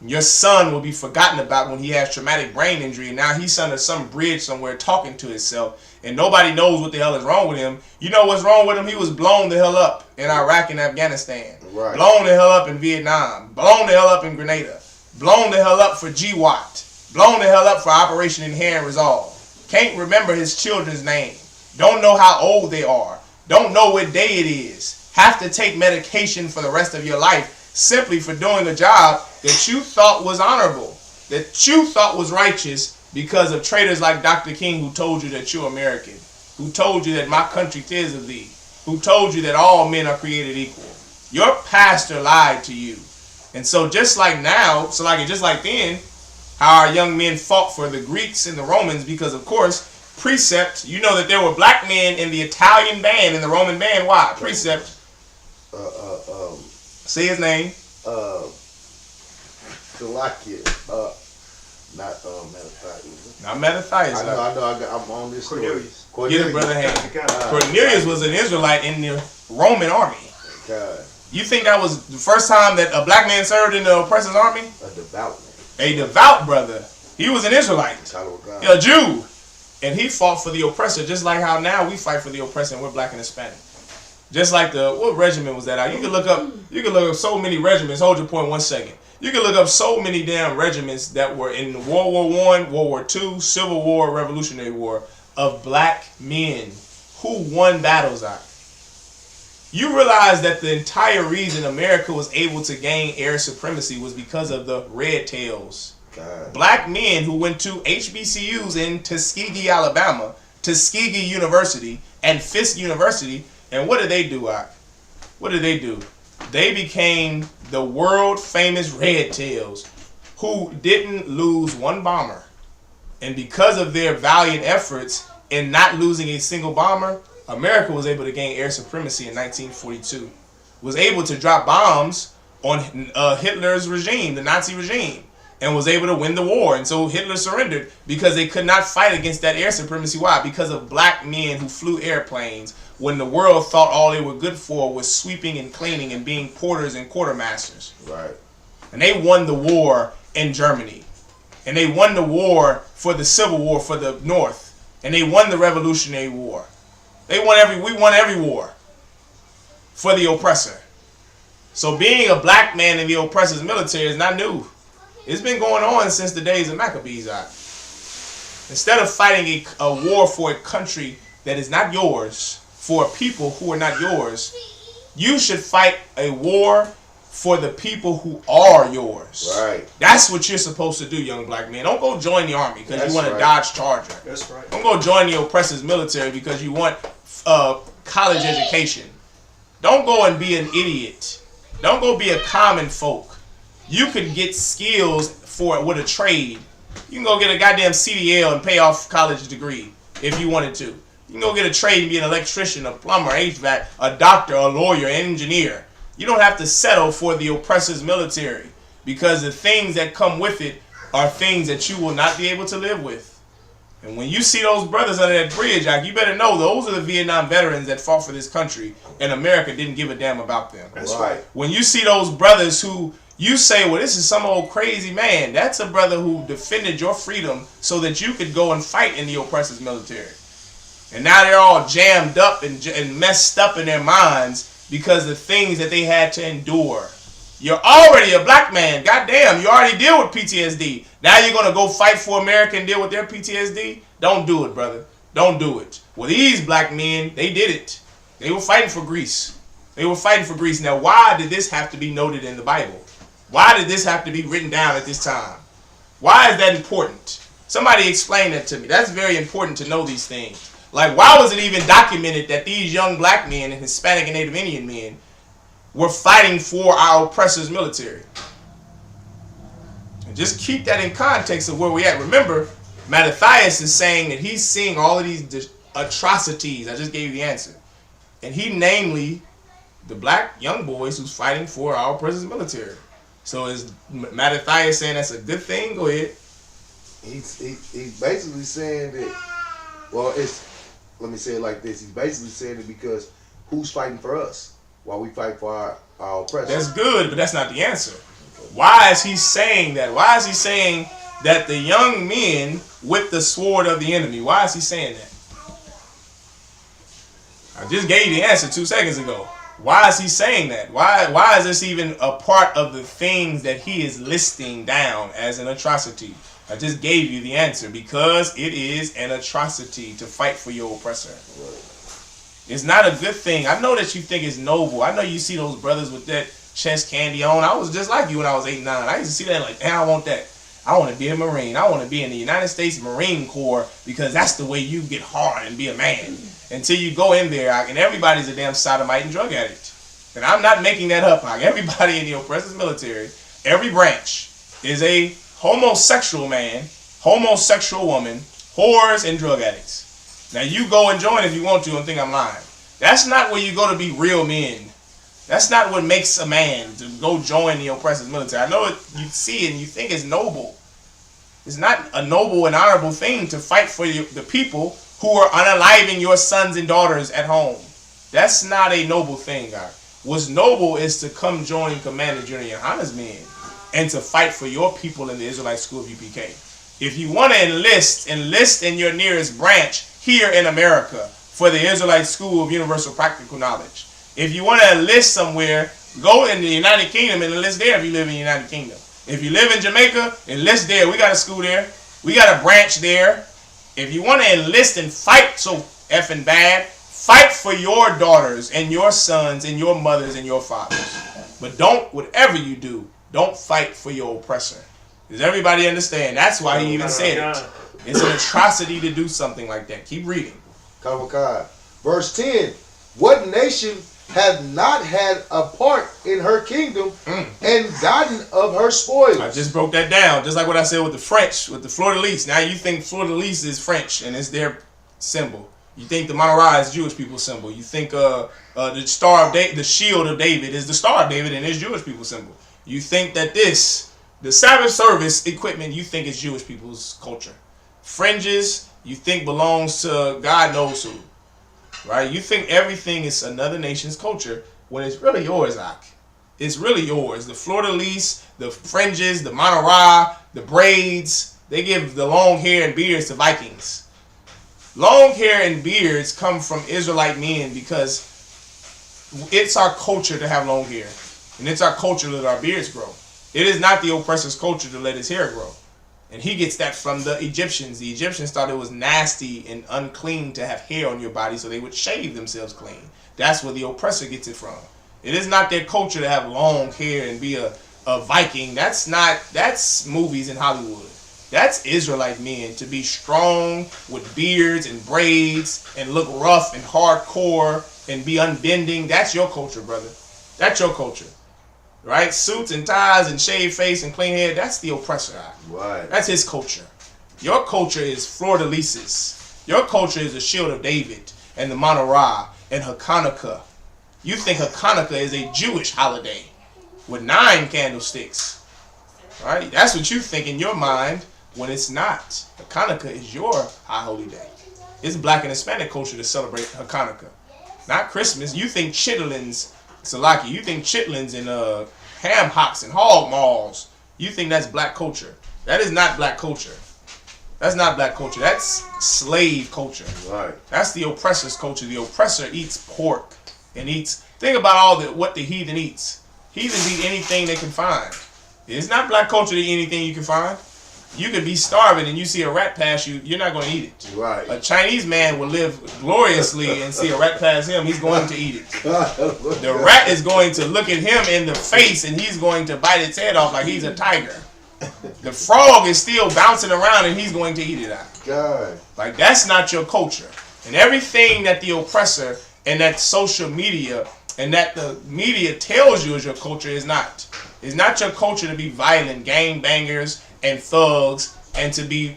Your son will be forgotten about when he has traumatic brain injury, and now he's under some bridge somewhere talking to himself, and nobody knows what the hell is wrong with him. You know what's wrong with him? He was blown the hell up in Iraq and Afghanistan. Right. Blown the hell up in Vietnam. Blown the hell up in Grenada. Blown the hell up for GWAT. Blown the hell up for Operation Inherent Resolve. Can't remember his children's name. Don't know how old they are. Don't know what day it is. Have to take medication for the rest of your life simply for doing a job that you thought was honorable, that you thought was righteous because of traitors like Dr. King, who told you that you're American, who told you that my country tis of thee, who told you that all men are created equal. Your pastor lied to you. And so just like now, just like then, how our young men fought for the Greeks and the Romans, because of course, Precept, you know that there were black men in the Italian band, in the Roman band. Why? Precept. Say his name. Salakia. Not Mattathias. Not Mattathias. I know. I'm on this Cornelius. story. Get it, brother hand. Cornelius was an Israelite in the Roman army. God. You think that was the first time that a black man served in the oppressor's army? A devout man. A devout brother. He was an Israelite. A Jew. And he fought for the oppressor, just like how now we fight for the oppressor and we're black and Hispanic. Just like what regiment was that? You can look up so many regiments. Hold your point 1 second. You can look up so many damn regiments that were in World War I, World War II, Civil War, Revolutionary War, of black men who won battles out. You realize that the entire reason America was able to gain air supremacy was because of the Red Tails. God. Black men who went to HBCUs in Tuskegee, Alabama, Tuskegee University, and Fisk University. And what did they do, Ak? What did they do? They became the world famous Red Tails, who didn't lose one bomber. And because of their valiant efforts in not losing a single bomber, America was able to gain air supremacy in 1942. Was able to drop bombs on Hitler's regime, the Nazi regime, and was able to win the war. And so Hitler surrendered because they could not fight against that air supremacy. Why? Because of black men who flew airplanes when the world thought all they were good for was sweeping and cleaning and being porters and quartermasters. Right. And they won the war in Germany. And they won the war for the Civil War for the North. And they won the Revolutionary War. We won every war for the oppressor. So being a black man in the oppressor's military is not new. It's been going on since the days of Maccabees. Instead of fighting a war for a country that is not yours, for people who are not yours, you should fight a war for the people who are yours. Right. That's what you're supposed to do, young black man. Don't go join the army because you want a Dodge Charger. That's right. Don't go join the oppressor's military because you want college education. Don't go and be an idiot. Don't go be a common folk. You could get skills for it with a trade. You can go get a goddamn CDL and pay off college degree if you wanted to. You can go get a trade and be an electrician, a plumber, HVAC, a doctor, a lawyer, an engineer. You don't have to settle for the oppressor's military because the things that come with it are things that you will not be able to live with. And when you see those brothers under that bridge, you better know those are the Vietnam veterans that fought for this country and America didn't give a damn about them. That's right. When you see those brothers who you say, well, this is some old crazy man, that's a brother who defended your freedom so that you could go and fight in the oppressor's military. And now they're all jammed up and messed up in their minds because of the things that they had to endure. You're already a black man. Goddamn, you already deal with PTSD. Now you're going to go fight for America and deal with their PTSD? Don't do it, brother. Don't do it. Well, these black men, they did it. They were fighting for Greece. They were fighting for Greece. Now, why did this have to be noted in the Bible? Why did this have to be written down at this time? Why is that important? Somebody explain that to me. That's very important to know these things. Like, why was it even documented that these young black men and Hispanic and Native Indian men were fighting for our oppressor's military? And just keep that in context of where we're at. Remember, Mattathias is saying that he's seeing all of these atrocities. I just gave you the answer. And he namely the black young boys who's fighting for our president's military. So is Mattathias saying that's a good thing? Go ahead. He's basically saying that, well, let me say it like this. He's basically saying it because who's fighting for us while we fight for our oppressors? That's good, but that's not the answer. Why is he saying that? Why is he saying that the young men with the sword of the enemy? Why is he saying that? I just gave you the answer 2 seconds ago. Why is he saying that? Why is this even a part of the things that he is listing down as an atrocity? I just gave you the answer. Because it is an atrocity to fight for your oppressor. It's not a good thing. I know that you think it's noble. I know you see those brothers with that chest candy on. I was just like you when I was 8, 9. I used to see that like, damn, I want that. I want to be a Marine. I want to be in the United States Marine Corps because that's the way you get hard and be a man. Until you go in there, and everybody's a damn sodomite and drug addict. And I'm not making that up. Everybody in the oppressor's military, every branch, is a homosexual man, homosexual woman, whores, and drug addicts. Now you go and join if you want to and think I'm lying. That's not where you go to be real men. That's not what makes a man to go join the oppressor's military. I know you see it and you think it's noble. It's not a noble and honorable thing to fight for the people who are unaliving your sons and daughters at home. That's not a noble thing, guys. What's noble is to come join Commander General Yohana's men and to fight for your people in the Israelite School of UPK. If you want to enlist in your nearest branch here in America for the Israelite School of Universal Practical Knowledge. If you want to enlist somewhere, go in the United Kingdom and enlist there if you live in the United Kingdom. If you live in Jamaica, enlist there. We got a school there. We got a branch there. If you want to enlist and fight so effing bad, fight for your daughters and your sons and your mothers and your fathers. But don't, whatever you do, don't fight for your oppressor. Does everybody understand? That's why he even said it. It's an atrocity to do something like that. Keep reading. Hachaanakah. Verse 10. What nation hath not had a part in her kingdom and gotten of her spoils? I just broke that down. Just like what I said with the French, with the fleur-de-lis. Now you think fleur-de-lis is French and it's their symbol. You think the menorah is Jewish people's symbol. You think the star of the shield of David is the star of David and it's Jewish people's symbol. You think that the Sabbath service equipment, you think is Jewish people's culture. Fringes, you think belongs to God knows who. Right? You think everything is another nation's culture when it's really yours, Ak. It's really yours. The fleur-de-lis, the fringes, the menorah, the braids, they give the long hair and beards to Vikings. Long hair and beards come from Israelite men because it's our culture to have long hair. And it's our culture to let our beards grow. It is not the oppressor's culture to let his hair grow. And he gets that from the Egyptians. The Egyptians thought it was nasty and unclean to have hair on your body, so they would shave themselves clean. That's where the oppressor gets it from. It is not their culture to have long hair and be a Viking. That's movies in Hollywood. That's Israelite men to be strong with beards and braids and look rough and hardcore and be unbending. That's your culture, brother. That's your culture. Right? Suits and ties and shaved face and clean hair. That's the oppressor. Right. That's his culture. Your culture is fleur-de-lises. Your culture is the shield of David and the menorah and Hachaanakah. You think Hachaanakah is a Jewish holiday with 9 candlesticks. Right? That's what you think in your mind when it's not. Hachaanakah is your high holy day. It's black and Hispanic culture to celebrate Hachaanakah. Not Christmas. You think chitlins, Salaki, you think chitlins and ham hocks and hog maws. You think that's black culture. That is not black culture. That's not black culture. That's slave culture. Right. That's the oppressor's culture. The oppressor eats pork and eats. Think about what the heathen eats. Heathens eat anything they can find. It's not black culture to eat anything you can find. You could be starving and you see a rat pass you, you're not going to eat it. Right. A Chinese man will live gloriously and see a rat pass him, he's going to eat it. The rat is going to look at him in the face and he's going to bite its head off like he's a tiger. The frog is still bouncing around and he's going to eat it out. God. Like, that's not your culture. And everything that the oppressor and that social media and that the media tells you is your culture is not. It's not your culture to be violent, gangbangers, and thugs, and to be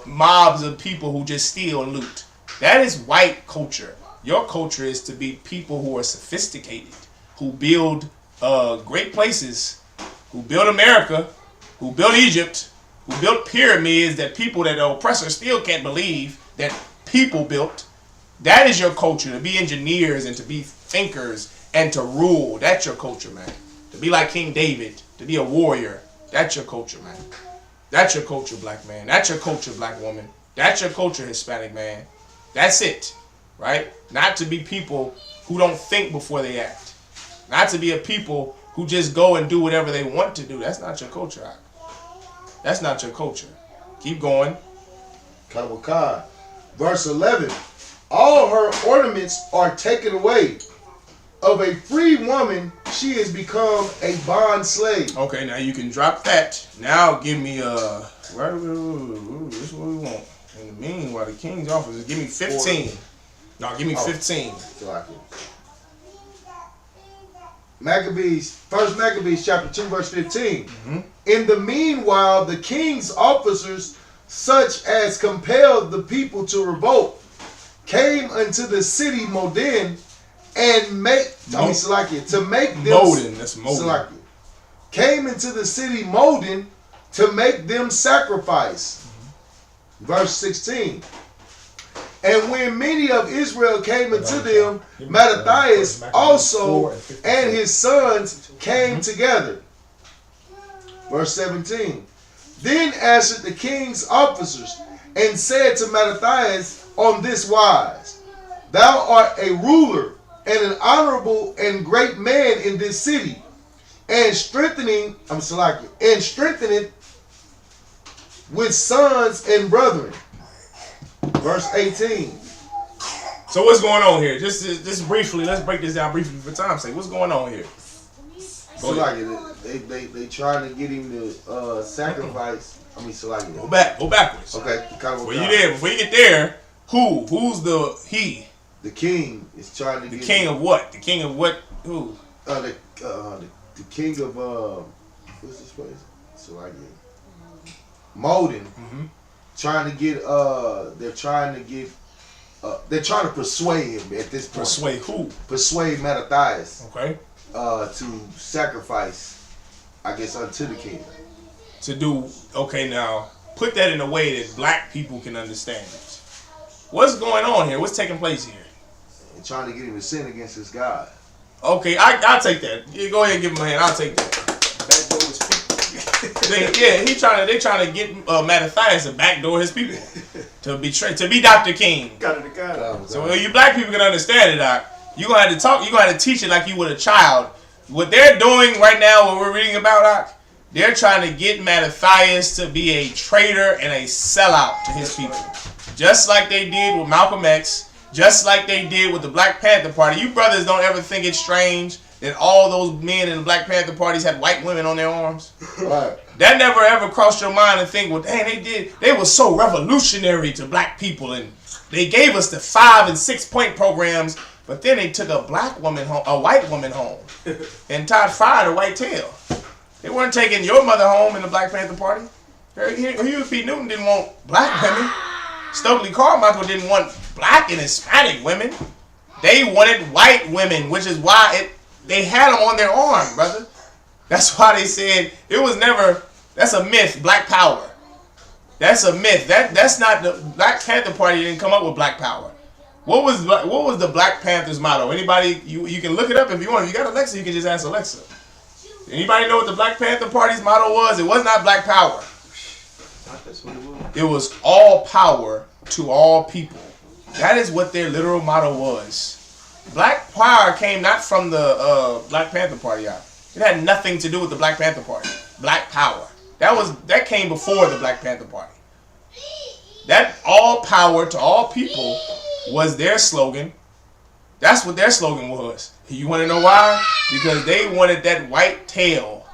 mobs of people who just steal and loot. That is white culture. Your culture is to be people who are sophisticated, who build great places, who build America, who built Egypt, who built pyramids that people that the oppressors still can't believe that people built. That is your culture, to be engineers and to be thinkers and to rule. That's your culture, man. To be like King David, to be a warrior. That's your culture, man. That's your culture, black man. That's your culture, black woman. That's your culture, Hispanic man. That's it, right? Not to be people who don't think before they act. Not to be a people who just go and do whatever they want to do. That's not your culture. That's not your culture. Keep going. Hachaanakah. Verse 11. All her ornaments are taken away. Of a free woman, she has become a bond slave. Okay, now you can drop that. Now give me this is what we want. In the meanwhile, the king's officers, give me 15. No, give me 15. Maccabees, First Maccabees chapter 2 verse 15. In the meanwhile, the king's officers, such as compelled the people to revolt, came unto the city Modin and to make them Modin, that's Modin. Came into the city Modin to make them sacrifice. Verse 16. And when many of Israel came unto them, Mattathias also and his sons came together. Verse 17. Then answered the king's officers and said to Mattathias on this wise, Thou art a ruler and an honorable and great man in this city, and strengthening with sons and brethren. Verse 18. So what's going on here? Just briefly, let's break this down briefly for time's sake. What's going on here? They trying to get him to sacrifice. Go backwards. Okay. Before you get there, who's the he? The king is trying to get... The king of what? The king of what? Who? The king of... what's this place? Modin. Trying to get... They're trying to persuade him at this point. Persuade who? Persuade Mattathias. Okay. To sacrifice, I guess, unto the king. To do... Okay, now, put that in a way that black people can understand it. What's going on here? What's taking place here? They're trying to get him to sin against his God. Okay, I'll take that. You go ahead and give him a hand. I'll take that. They trying to get Mattathias to backdoor his people to be Dr. King. So you black people can understand it, Doc. You gonna have to talk. You gonna have to teach it like you would a child. What they're doing right now, what we're reading about, Doc, they're trying to get Mattathias to be a traitor and a sellout to his people, just like they did with Malcolm X. Just like they did with the Black Panther Party. You brothers don't ever think it's strange that all those men in the Black Panther parties had white women on their arms? Right. That never ever crossed your mind to think, well, dang, they were so revolutionary to black people, and they gave us the 5- and 6-point programs, but then they took a white woman home, and tied fire to white tail. They weren't taking your mother home in the Black Panther Party. Huey P. Newton didn't want black women. Stokely Carmichael didn't want black and Hispanic women. They wanted white women, which is why they had them on their arm, brother. That's why they said it was never. That's a myth. Black power. That's a myth. That's not the Black Panther Party didn't come up with black power. What was the Black Panthers motto? Anybody? You can look it up if you want. If you got Alexa, you can just ask Alexa. Anybody know what the Black Panther Party's motto was? It was not black power. It was all power to all people. That is what their literal motto was. Black power came not from the Black Panther Party out. It had nothing to do with the Black Panther Party. Black power. That came before the Black Panther Party. That all power to all people was their slogan. That's what their slogan was. You want to know why? Because they wanted that white tail.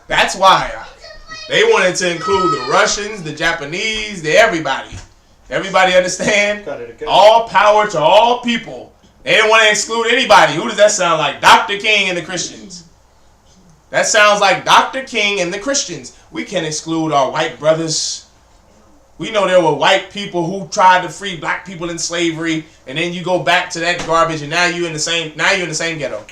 That's why. They wanted to include the Russians, the Japanese, everybody. Everybody understand? All power to all people. They didn't want to exclude anybody. Who does that sound like? Dr. King and the Christians. That sounds like Dr. King and the Christians. We can't exclude our white brothers. We know there were white people who tried to free black people in slavery, and then you go back to that garbage, and now you're in the same ghetto.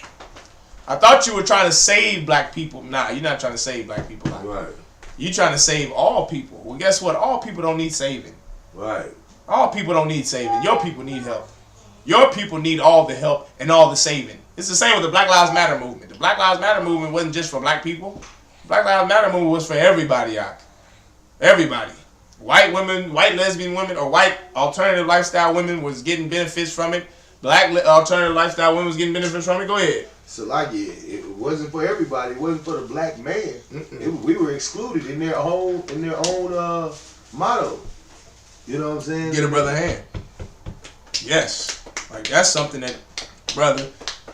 I thought you were trying to save black people. Nah, you're not trying to save black people. Right. You're trying to save all people. Well, guess what? All people don't need saving. Right. All people don't need saving. Your people need help. Your people need all the help and all the saving. It's the same with the Black Lives Matter movement. The Black Lives Matter movement wasn't just for black people. The Black Lives Matter movement was for everybody, everybody. White women, white lesbian women, or white alternative lifestyle women was getting benefits from it. Black alternative lifestyle women was getting benefits from it. Go ahead. So like it wasn't for everybody. It wasn't for the black man. We were excluded in their own motto. You know what I'm saying? Get a brother a hand. Yes, like that's something that, brother.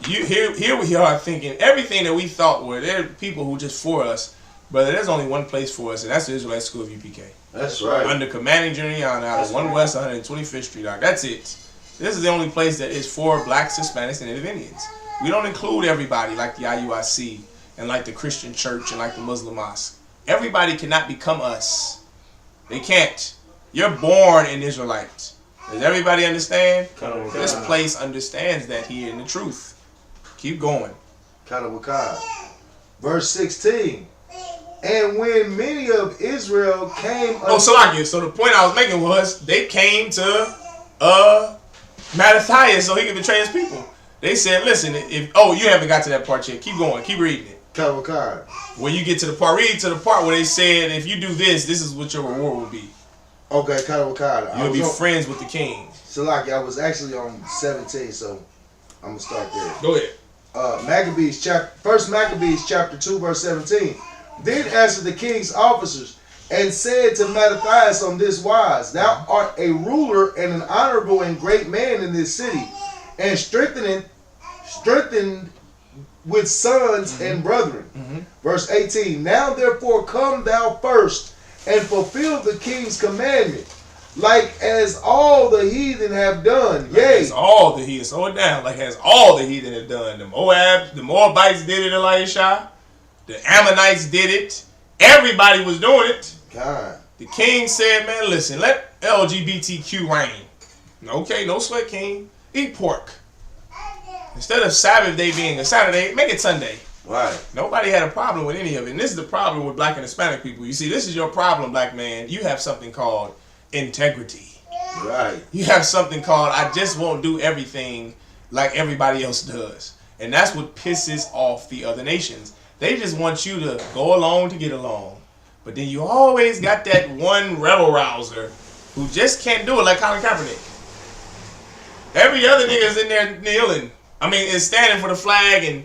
You here we are thinking everything that we thought were there are people who just for us, brother. There's only one place for us, and that's the Israelite School of UPK. That's right. Under commanding Journey out of 1 West 125th Street. That's it. This is the only place that is for blacks, Hispanics, and Native Indians. We don't include everybody like the IUIC and like the Christian church and like the Muslim mosque. Everybody cannot become us. They can't. You're born an Israelite. Does everybody understand? This place understands that here in the truth. Keep going. Hachaanakah. Verse 16. And when many of Israel came... So the point I was making was they came to Mattathias so he could betray his people. They said, listen, you haven't got to that part yet. Keep going. Keep reading it. Hachaanakah. When you get to the part, read to the part where they said, if you do this, this is what your reward will be. Okay, Hachaanakah. You'll be friends with the king. So like I was actually on 17, so I'm gonna start there. Go ahead. First Maccabees chapter 2 verse 17. Then answered the king's officers and said to Mattathias on this wise, Thou art a ruler and an honorable and great man in this city, and strengthened with sons and brethren. Verse 18. Now therefore come thou first and fulfill the king's commandment, like as all the heathen have done. Yea, as all the heathen, slow it down. Like as all the heathen have done. The Moabites did it, Elisha. The Ammonites did it. Everybody was doing it. God. The king said, man, listen, let LGBTQ reign. Okay, no sweat, king. Eat pork. Instead of Sabbath day being a Saturday, make it Sunday. Right. Nobody had a problem with any of it. And this is the problem with black and Hispanic people. You see, this is your problem, black man. You have something called integrity. Right. You have something called, I just won't do everything like everybody else does. And that's what pisses off the other nations. They just want you to go along to get along. But then you always got that one rebel rouser who just can't do it, like Colin Kaepernick. Every other nigga is in there kneeling. Is standing for the flag and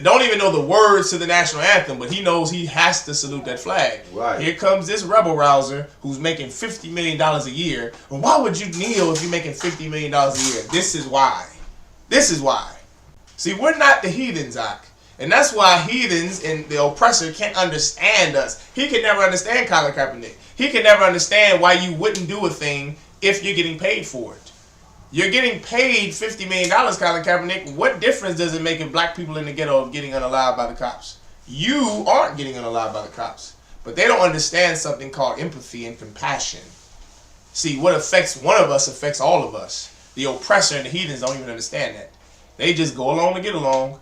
don't even know the words to the national anthem, but he knows he has to salute that flag. Right. Here comes this rebel rouser who's making $50 million a year. Well, why would you kneel if you're making $50 million a year? This is why. This is why. See, we're not the heathens, Zach. And that's why heathens and the oppressor can't understand us. He can never understand Colin Kaepernick. He can never understand why you wouldn't do a thing if you're getting paid for it. You're getting paid $50 million, Colin Kaepernick. What difference does it make if black people in the ghetto are getting unalived by the cops? You aren't getting unalived by the cops. But they don't understand something called empathy and compassion. See, what affects one of us affects all of us. The oppressor and the heathens don't even understand that. They just go along to get along.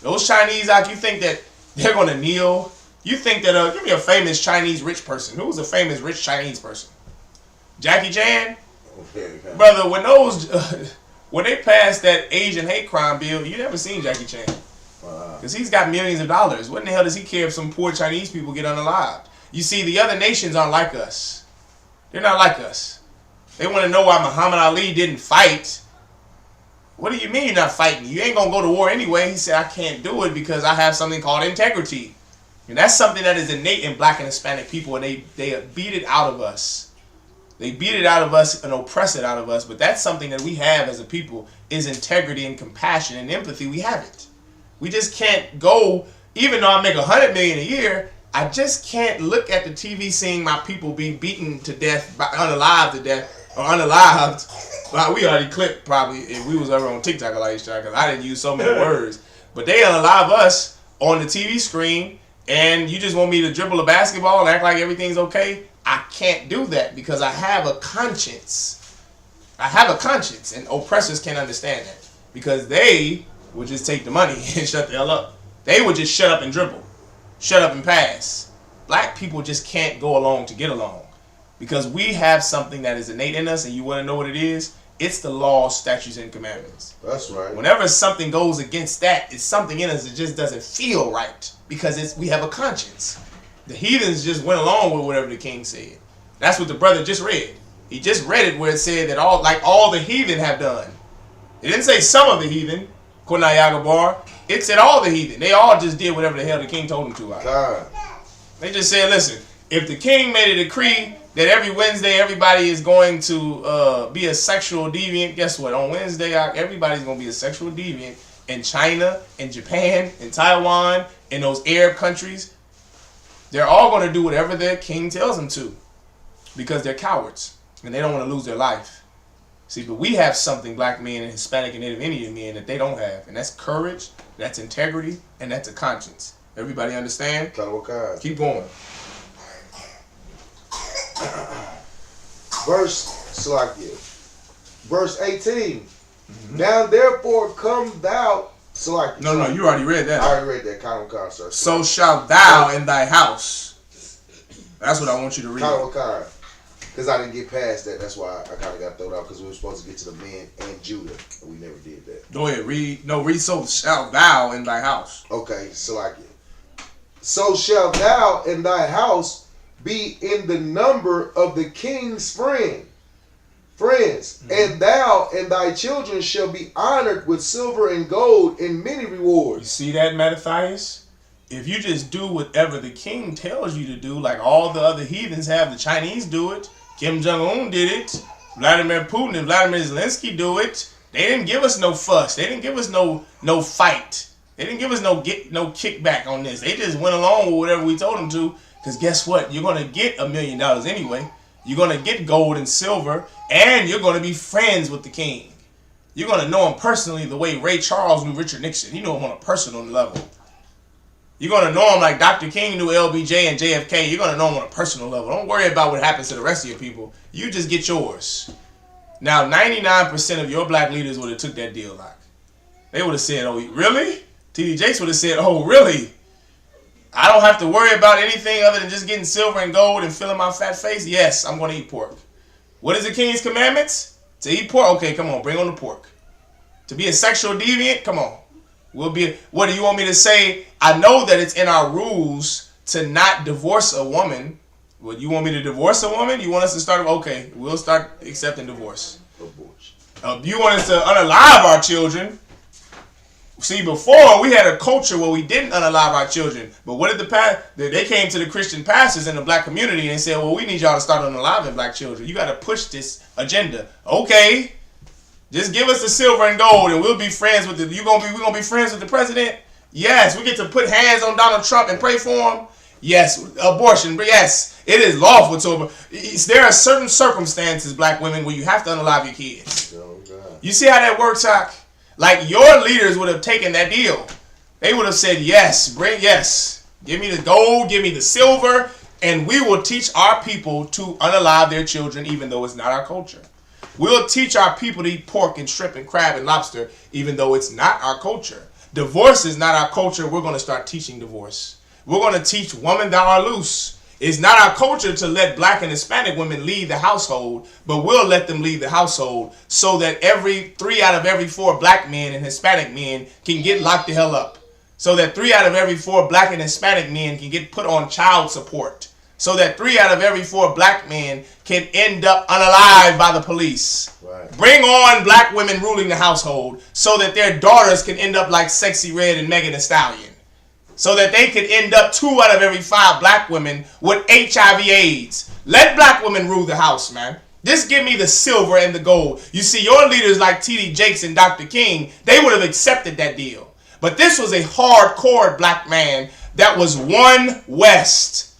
Those Chinese out, you think that they're going to kneel? You think that, give me a famous Chinese rich person. Who was a famous rich Chinese person? Jackie Chan? Brother, when they passed that Asian hate crime bill, you never seen Jackie Chan. Because he's got millions of dollars. What in the hell does he care if some poor Chinese people get unalived? You see, the other nations aren't like us. They're not like us. They want to know why Muhammad Ali didn't fight. What do you mean you're not fighting? You ain't going to go to war anyway. He said, I can't do it because I have something called integrity. And that's something that is innate in black and Hispanic people, and they beat it out of us. They beat it out of us and oppress it out of us, but that's something that we have as a people is integrity and compassion and empathy. We have it. We just can't go, even though I make $100 million a year, I just can't look at the TV seeing my people be beaten to death, unalived to death, or unalived. Well, we already clipped probably if we was ever on TikTok a lot because I didn't use so many words. But they unalive us on the TV screen, and you just want me to dribble a basketball and act like everything's okay? I can't do that because I have a conscience. I have a conscience, and oppressors can't understand that because they would just take the money and shut the hell up. They would just shut up and dribble, shut up and pass. Black people just can't go along to get along because we have something that is innate in us, and you want to know what it is? It's the laws, statutes, and commandments. That's right. Whenever something goes against that, it's something in us that just doesn't feel right because we have a conscience. The heathens just went along with whatever the king said. That's what the brother just read. He just read it where it said that all the heathen have done. It didn't say some of the heathen, Kunayagabar. Bar. It said all the heathen. They all just did whatever the hell the king told them to. God. They just said, listen, if the king made a decree that every Wednesday everybody is going to be a sexual deviant, guess what? On Wednesday, everybody's going to be a sexual deviant in China, in Japan, in Taiwan, in those Arab countries. They're all going to do whatever their king tells them to because they're cowards. And they don't want to lose their life. See, but we have something, black men and Hispanic and Native Indian men, that they don't have. And that's courage, that's integrity, and that's a conscience. Everybody understand? Keep going. Verse 18. Now therefore come thou. No, you already read that. I already read that. Hachaanakah, sir. So shalt thou in thy house. That's what I want you to read. Hachaanakah. Because I didn't get past that. That's why I kind of got thrown out because we were supposed to get to the men and Judah. And we never did that. Go ahead. Read. No, read so shalt thou in thy house. Okay. So shalt thou in thy house be in the number of the king's friends. And thou and thy children shall be honored with silver and gold and many rewards. You see that, Mattathias? If you just do whatever the king tells you to do, like all the other heathens have, the Chinese do it, Kim Jong-un did it, Vladimir Putin and Vladimir Zelensky do it. They didn't give us no fuss. They didn't give us no fight. They didn't give us no kickback on this. They just went along with whatever we told them to. Because guess what? You're going to get $1 million anyway. You're going to get gold and silver. And you're going to be friends with the king. You're going to know him personally the way Ray Charles knew Richard Nixon. You know him on a personal level. You're going to know him like Dr. King knew LBJ and JFK. You're going to know him on a personal level. Don't worry about what happens to the rest of your people. You just get yours. Now, 99% of your black leaders would have took that deal like. They would have said, oh, really? T.D. Jakes would have said, oh, really? I don't have to worry about anything other than just getting silver and gold and filling my fat face? Yes, I'm going to eat pork. What is the king's commandments? To eat pork? Okay, come on, bring on the pork. To be a sexual deviant? Come on. What do you want me to say? I know that it's in our rules to not divorce a woman. Well, you want me to divorce a woman? You want us to start? Okay, we'll start accepting divorce. You want us to unalive our children? See, before we had a culture where we didn't unalive our children. But what did they came to the Christian pastors in the black community and said, well, we need y'all to start unaliving black children. You got to push this agenda. Okay. Just give us the silver and gold and we'll be friends with we're gonna be friends with the president? Yes. We get to put hands on Donald Trump and pray for him? Yes. Abortion, but yes, it is lawful to. There are certain circumstances, black women, where you have to unalive your kids. Oh, God. You see how that works, Hach? Like your leaders would have taken that deal. They would have said, yes, give me the gold, give me the silver, and we will teach our people to unalive their children even though it's not our culture. We'll teach our people to eat pork and shrimp and crab and lobster even though it's not our culture. Divorce is not our culture. We're going to start teaching divorce. We're going to teach woman thou art loose. It's not our culture to let black and Hispanic women leave the household, but we'll let them leave the household so that 3 out of every 4 black men and Hispanic men can get locked the hell up. So that 3 out of every 4 black and Hispanic men can get put on child support. So that 3 out of every 4 black men can end up unalived by the police. Right. Bring on black women ruling the household so that their daughters can end up like Sexy Red and Megan Thee Stallion. So that they could end up 2 out of every 5 black women with HIV/AIDS. Let black women rule the house, man. Just give me the silver and the gold. You see, your leaders like T.D. Jakes and Dr. King, they would have accepted that deal. But this was a hardcore black man that was One West.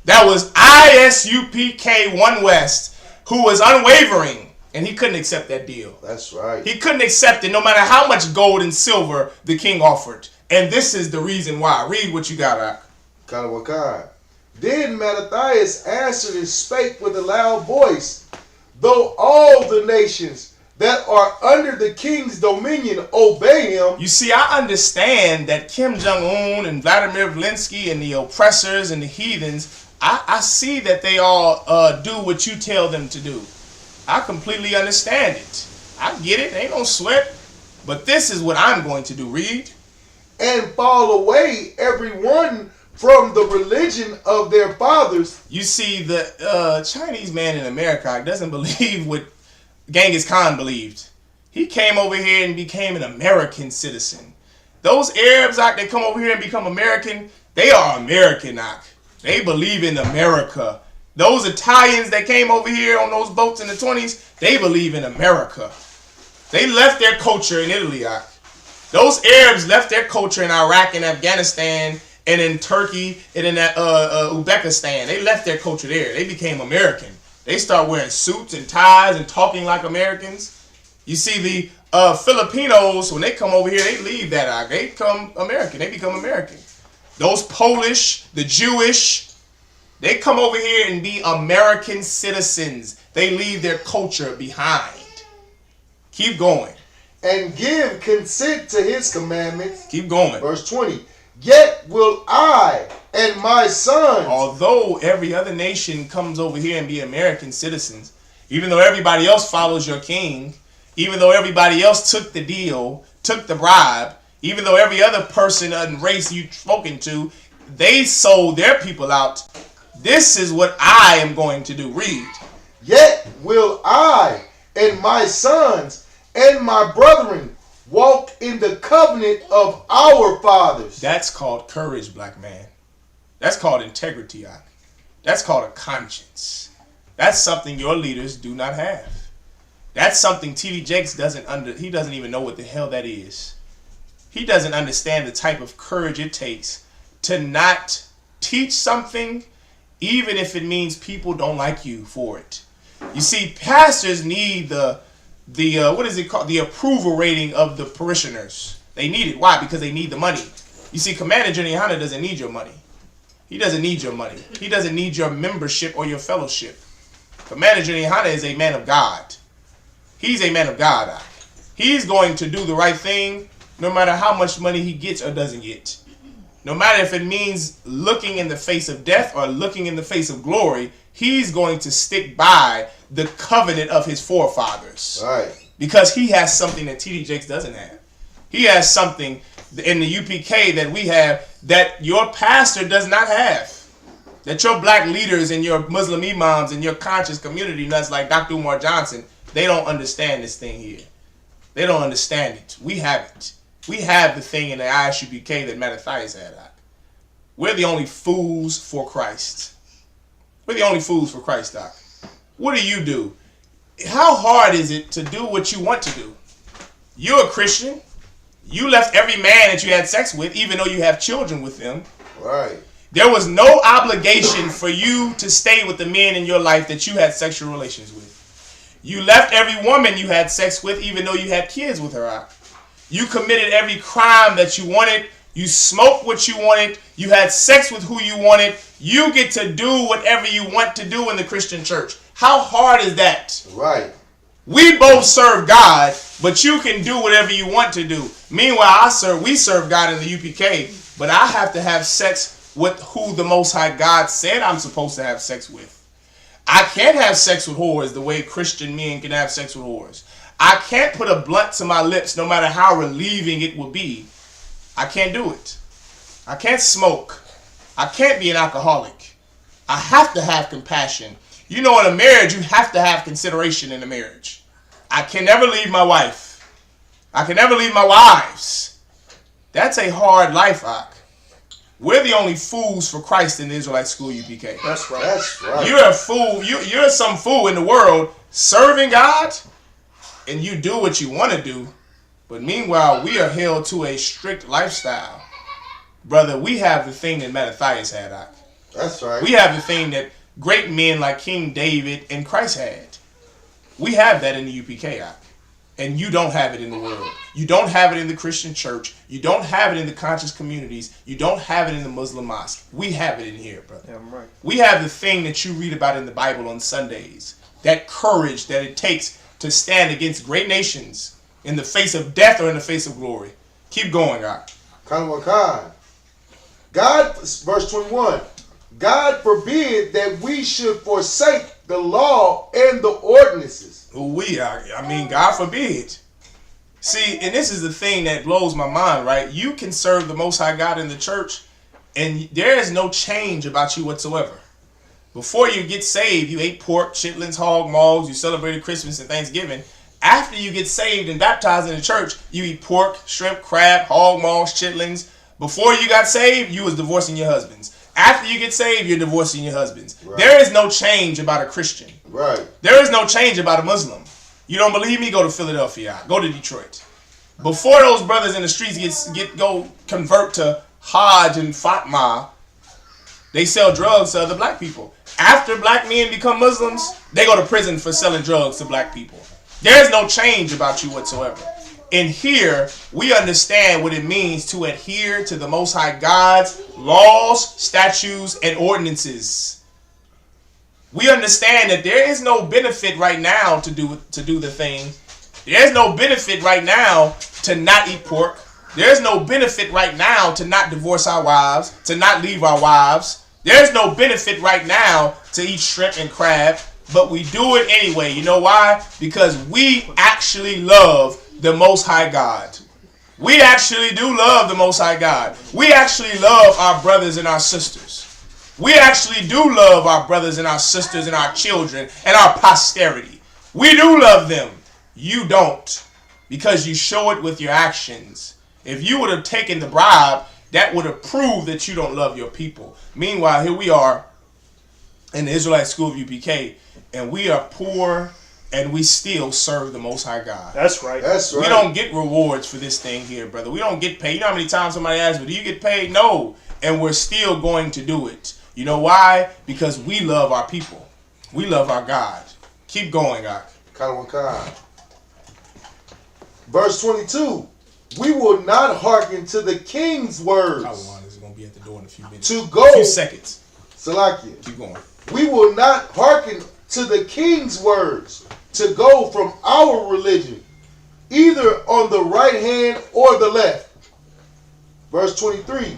That was ISUPK One West, who was unwavering. And he couldn't accept that deal. That's right. He couldn't accept it no matter how much gold and silver the king offered. And this is the reason why. Read what you got, Ak. Hachaanakah. Then Mattathias answered and spake with a loud voice, though all the nations that are under the king's dominion obey him. You see, I understand that Kim Jong-un and Vladimir Zelensky and the oppressors and the heathens, I see that they all do what you tell them to do. I completely understand it. I get it. Ain't no sweat. But this is what I'm going to do. Read. And fall away everyone from the religion of their fathers. You see, the Chinese man in America doesn't believe what Genghis Khan believed. He came over here and became an American citizen. Those Arabs out there come over here and become American, they are American now. They believe in America. Those Italians that came over here on those boats in the 20s, they believe in America. They left their culture in Italy. Those Arabs left their culture in Iraq and Afghanistan and in Turkey and in Uzbekistan. They left their culture there. They became American. They start wearing suits and ties and talking like Americans. You see, the Filipinos, when they come over here, they leave that out. They become American. They become American. Those Polish, the Jewish, they come over here and be American citizens. They leave their culture behind. Keep going. And give consent to his commandments. Keep going. Verse 20. Yet will I and my sons. Although every other nation comes over here and be American citizens, even though everybody else follows your king, even though everybody else took the deal, took the bribe, even though every other person and race you've spoken to, they sold their people out. This is what I am going to do. Read. Yet will I and my sons and my brethren walk in the covenant of our fathers. That's called courage, black man. That's called integrity. That's called a conscience. That's something your leaders do not have. That's something T.D. Jakes he doesn't even know what the hell that is. He doesn't understand the type of courage it takes to not teach something, even if it means people don't like you for it. You see, pastors need the what is it called? The approval rating of the parishioners. They need it. Why? Because they need the money. You see, Commander Johnny Hunter doesn't need your money. He doesn't need your money. He doesn't need your membership or your fellowship. Commander Johnny Hunter is a man of God. He's a man of God. He's going to do the right thing no matter how much money he gets or doesn't get. No matter if it means looking in the face of death or looking in the face of glory, he's going to stick by the covenant of his forefathers. Right. Because he has something that T.D. Jakes doesn't have. He has something in the UPK that we have that your pastor does not have. That your black leaders and your Muslim imams and your conscious community nuts like Dr. Umar Johnson, they don't understand this thing here. They don't understand it. We have it. We have the thing in the ISUPK that Mattathias had. We're the only fools for Christ. We're the only fools for Christ, Doc. What do? How hard is it to do what you want to do? You're a Christian. You left every man that you had sex with, even though you have children with them. Right. There was no obligation for you to stay with the men in your life that you had sexual relations with. You left every woman you had sex with, even though you had kids with her. You committed every crime that you wanted. You smoked what you wanted. You had sex with who you wanted. You get to do whatever you want to do in the Christian church. How hard is that? Right. We both serve God, but you can do whatever you want to do. Meanwhile, we serve God in the UPK, but I have to have sex with who the Most High God said I'm supposed to have sex with. I can't have sex with whores the way Christian men can have sex with whores. I can't put a blunt to my lips no matter how relieving it will be. I can't do it. I can't smoke. I can't be an alcoholic. I have to have compassion. You know, in a marriage, you have to have consideration in a marriage. I can never leave my wife. I can never leave my wives. That's a hard life, Ak. We're the only fools for Christ in the Israelite School UPK. That's right. That's right. You're a fool. You're some fool in the world serving God, and you do what you want to do. But meanwhile, we are held to a strict lifestyle. Brother, we have the thing that Mattathias had, Ak. That's right. We have the thing that great men like King David and Christ had. We have that in the UPK, Ak. And you don't have it in the world. You don't have it in the Christian church. You don't have it in the conscious communities. You don't have it in the Muslim mosque. We have it in here, brother. Yeah, right. We have the thing that you read about in the Bible on Sundays. That courage that it takes to stand against great nations in the face of death or in the face of glory. Keep going, God. God, verse 21. God forbid that we should forsake the law and the ordinances. God forbid. See, and this is the thing that blows my mind, right? You can serve the Most High God in the church, and there is no change about you whatsoever. Before you get saved, you ate pork, chitlins, hog maws, you celebrated Christmas and Thanksgiving. After you get saved and baptized in the church, you eat pork, shrimp, crab, hog maws, chitlins. Before you got saved, you was divorcing your husbands. After you get saved, you're divorcing your husbands. Right. There is no change about a Christian. Right. There is no change about a Muslim. You don't believe me? Go to Philadelphia. Go to Detroit. Before those brothers in the streets go convert to Hajj and Fatma, they sell drugs to other black people. After black men become Muslims, they go to prison for selling drugs to black people. There is no change about you whatsoever. In here, we understand what it means to adhere to the Most High God's laws, statutes, and ordinances. We understand that there is no benefit right now to do the thing. There's no benefit right now to not eat pork. There's no benefit right now to not divorce our wives, to not leave our wives. There's no benefit right now to eat shrimp and crab, but we do it anyway. You know why? Because we actually love the Most High God. We actually do love the Most High God. We actually love our brothers and our sisters. We actually do love our brothers and our sisters and our children and our posterity. We do love them. You don't, because you show it with your actions. If you would have taken the bribe, that would have proved that you don't love your people. Meanwhile, here we are in the Israelite School of UPK, and we are poor, and we still serve the Most High God. That's right. That's right. We don't get rewards for this thing here, brother. We don't get paid. You know how many times somebody asks me, do you get paid? No. And we're still going to do it. You know why? Because we love our people. We love our God. Keep going, God. Verse 22. We will not hearken to the king's words. Kalawan is going to be at the door in a few minutes. To go. A few seconds. Salakia. Keep going. We will not hearken to the king's words to go from our religion, either on the right hand or the left. Verse 23.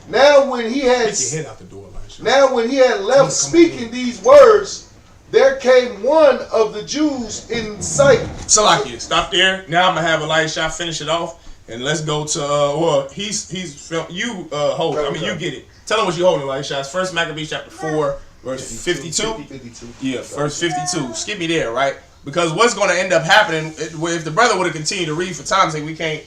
Now when he had Get your head out the door, Elijah. Now when he had left speaking these words, there came one of the Jews in sight. Salakia, stop there. Now I'm gonna have Elisha finish it off, and let's go to you hold. I mean, you get it. Tell them what you holding, Elisha. It's 1 Maccabees chapter 4, verse 52. 52. Yeah, verse 52. Skip me there, right? Because what's going to end up happening if the brother would have continued to read for time's sake, we can't.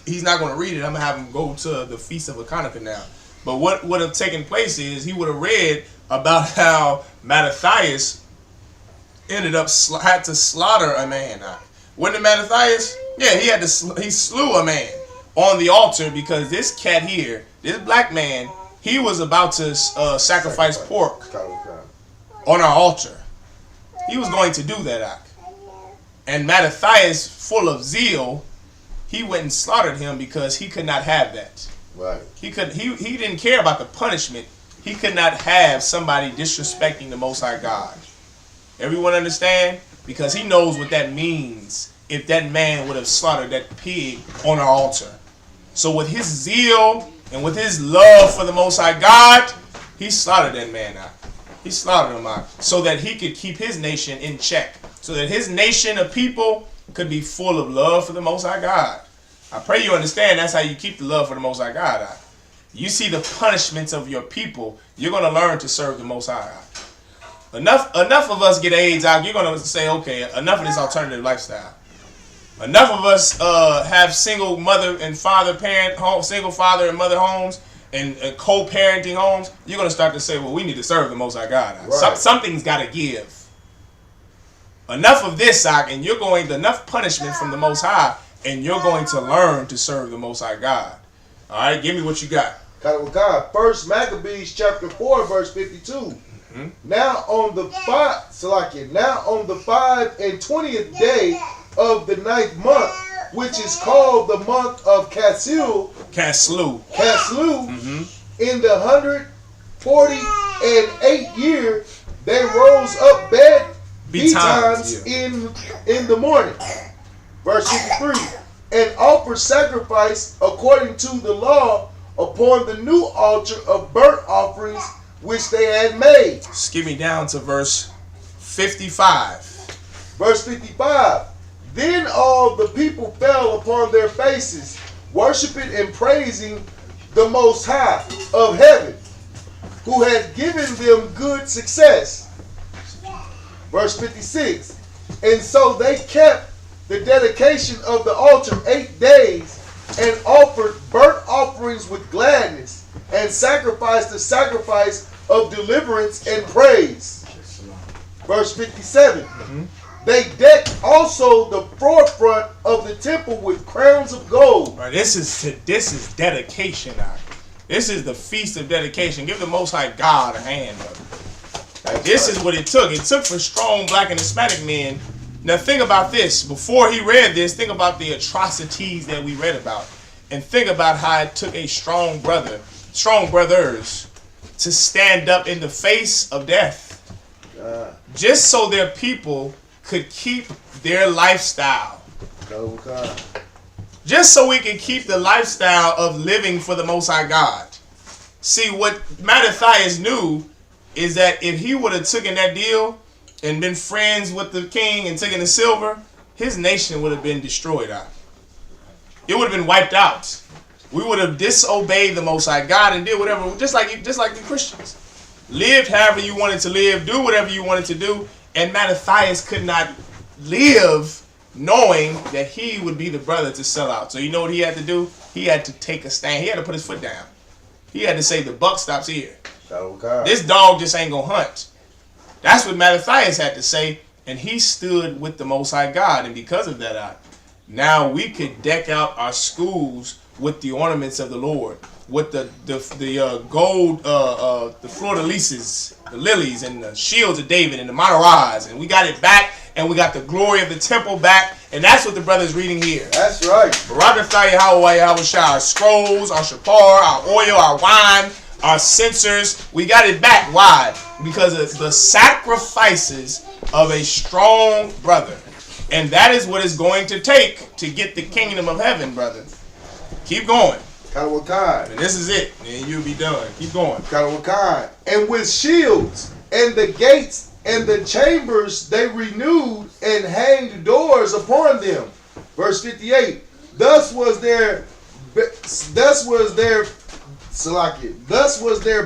He's not going to read it. I'm gonna have him go to the feast of Hachaanakah now. But what would have taken place is he would have read about how Mattathias ended up had to slaughter a man. Wasn't it Mattathias? Yeah, he slew a man on the altar because this cat here, this black man, he was about to sacrifice pork on our altar. He was going to do that. And Mattathias, full of zeal, he went and slaughtered him because he could not have that. Right. He didn't care about the punishment. He could not have somebody disrespecting the Most High God. Everyone understand? Because he knows what that means if that man would have slaughtered that pig on our altar. So with his zeal and with his love for the Most High God, he slaughtered that man out. He slaughtered him out so that he could keep his nation in check. So that his nation of people could be full of love for the Most High God. I pray you understand that's how you keep the love for the Most High God. You see the punishments of your people, you're going to learn to serve the Most High. Enough of us get AIDS out, you're going to say, okay, enough of this alternative lifestyle. Enough of us have single mother and father parent homes, single father and mother homes, and co-parenting homes. You're going to start to say, well, we need to serve the Most High God. Right. Something's got to give. Enough of this, and you're going to enough punishment from the Most High, and you're going to learn to serve the Most High God. All right, give me what you got. God. 1 Maccabees chapter 4, verse 52. Mm-hmm. Now on the 5 and 20th day of the 9th month, which is called the month of Caslu, in the 148th year, they rose up betimes in the morning. Verse 53. And offered sacrifice according to the law upon the new altar of burnt offerings which they had made. Skip me down to verse 55. Verse 55. Then all the people fell upon their faces, worshiping and praising the Most High of heaven, who had given them good success. Verse 56. And so they kept the dedication of the altar 8 days, and offered burnt offerings with gladness, and sacrificed the sacrifice of deliverance and praise. Verse 57. They decked also the forefront of the temple with crowns of gold. Right, this is dedication. This is the feast of dedication. Give the Most High God a hand, brother. Like, this is what it took. It took for strong black and Hispanic men. Now think about this. Before he read this, think about the atrocities that we read about. And think about how it took a strong brothers, to stand up in the face of death. Just so their people could keep their lifestyle. Just so we could keep the lifestyle of living for the Most High God. See, what Mattathias knew is that if he would have taken that deal and been friends with the king and taken the silver, his nation would have been destroyed out. It would have been wiped out. We would have disobeyed the Most High God and did whatever, just like the Christians. Lived however you wanted to live, do whatever you wanted to do, and Mattathias could not live knowing that he would be the brother to sell out. So you know what he had to do? He had to take a stand. He had to put his foot down. He had to say, the buck stops here. This dog just ain't gonna hunt. That's what Mattathias had to say, and he stood with the Most High God. And because of that, now we could deck out our schools with the ornaments of the Lord, with the gold, the fleur-de-lises, the lilies, and the shields of David, and the menorahs, and we got it back, and we got the glory of the temple back, and that's what the brother's reading here. That's right. Barakatah Yahweh Yahushua, our scrolls, our shapar, our oil, our wine, our censers, we got it back. Why? Because of the sacrifices of a strong brother. And that is what it's going to take to get the kingdom of heaven, brother. Keep going. And this is it. And you'll be done. Keep going. And with shields and the gates and the chambers they renewed and hanged doors upon them. Verse 58. Thus was their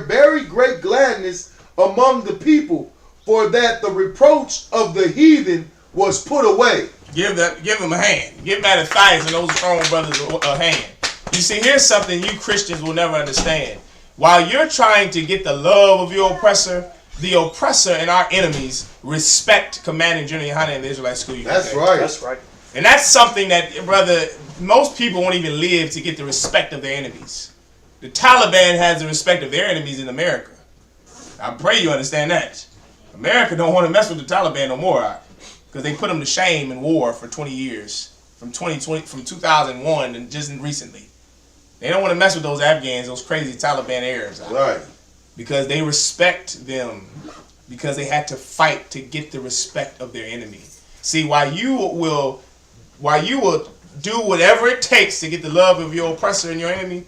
very great gladness among the people, for that the reproach of the heathen was put away. Give them a hand. Give Mattathias and those strong brothers a hand. You see, here's something you Christians will never understand. While you're trying to get the love of your oppressor, the oppressor and our enemies respect Commanding General Hachaanakah in the Israelite school. That's right. That's right. And that's something that, brother, most people won't even live to get the respect of their enemies. The Taliban has the respect of their enemies in America. I pray you understand that. America don't want to mess with the Taliban no more, because they put them to shame in war for 20 years, from 2001 and just recently. They don't want to mess with those Afghans, those crazy Taliban Arabs. Right. Because they respect them, because they had to fight to get the respect of their enemy. See, while you will do whatever it takes to get the love of your oppressor and your enemy,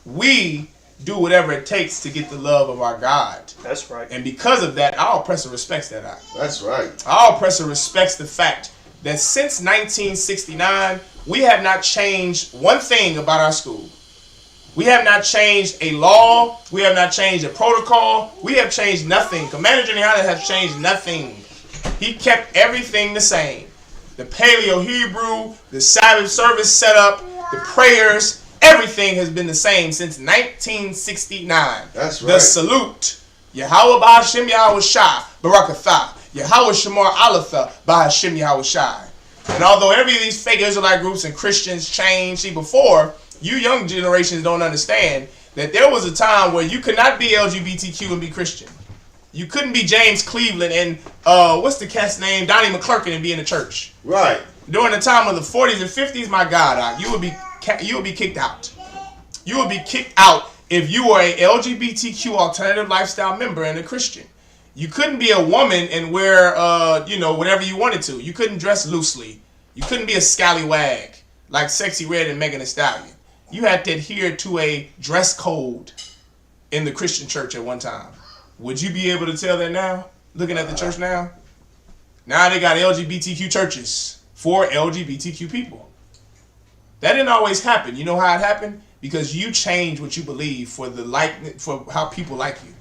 we do whatever it takes to get the love of our God. That's right. And because of that, our oppressor respects that. That's right. Our oppressor respects the fact that since 1969, we have not changed one thing about our school. We have not changed a law. We have not changed a protocol. We have changed nothing. Commander General Hachaanakah has changed nothing. He kept everything the same. The Paleo-Hebrew, the Sabbath service setup, the prayers, everything has been the same since 1969. That's right. The salute, Yahweh Ba'Hashem Yahushai, Barakatah, Yahweh Shemar Alatha Ba'Hashem Yahushai. And although every of these fake Israelite groups and Christians changed, see, before, you young generations don't understand that there was a time where you could not be LGBTQ and be Christian. You couldn't be James Cleveland and what's the cat's name, Donnie McClurkin, and be in the church. Right. during the time of the 40s and 50s, my God, you would be kicked out. You would be kicked out if you were a LGBTQ alternative lifestyle member and a Christian. You couldn't be a woman and wear, whatever you wanted to. You couldn't dress loosely. You couldn't be a scallywag like Sexy Red and Megan Thee Stallion. You had to adhere to a dress code in the Christian church at one time. Would you be able to tell that now? Looking at the church now? Now they got LGBTQ churches for LGBTQ people. That didn't always happen. You know how it happened? Because you change what you believe for how people like you.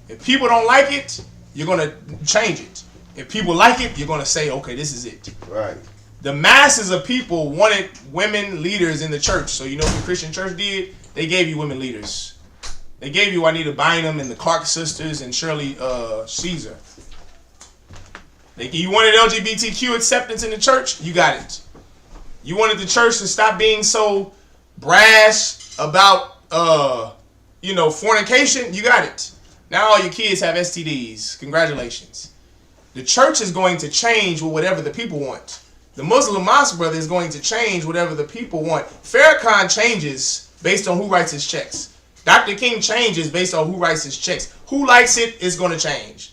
If people don't like it, you're going to change it. If people like it, you're going to say, okay, this is it. Right. The masses of people wanted women leaders in the church. So you know what the Christian church did? They gave you women leaders. They gave you Juanita Bynum and the Clark sisters and Shirley Caesar. You wanted LGBTQ acceptance in the church? You got it. You wanted the church to stop being so brash about, fornication? You got it. Now all your kids have STDs. Congratulations. The church is going to change with whatever the people want. The Muslim Mosque brother is going to change whatever the people want. Farrakhan changes based on who writes his checks. Dr. King changes based on who writes his checks. Who likes it is going to change.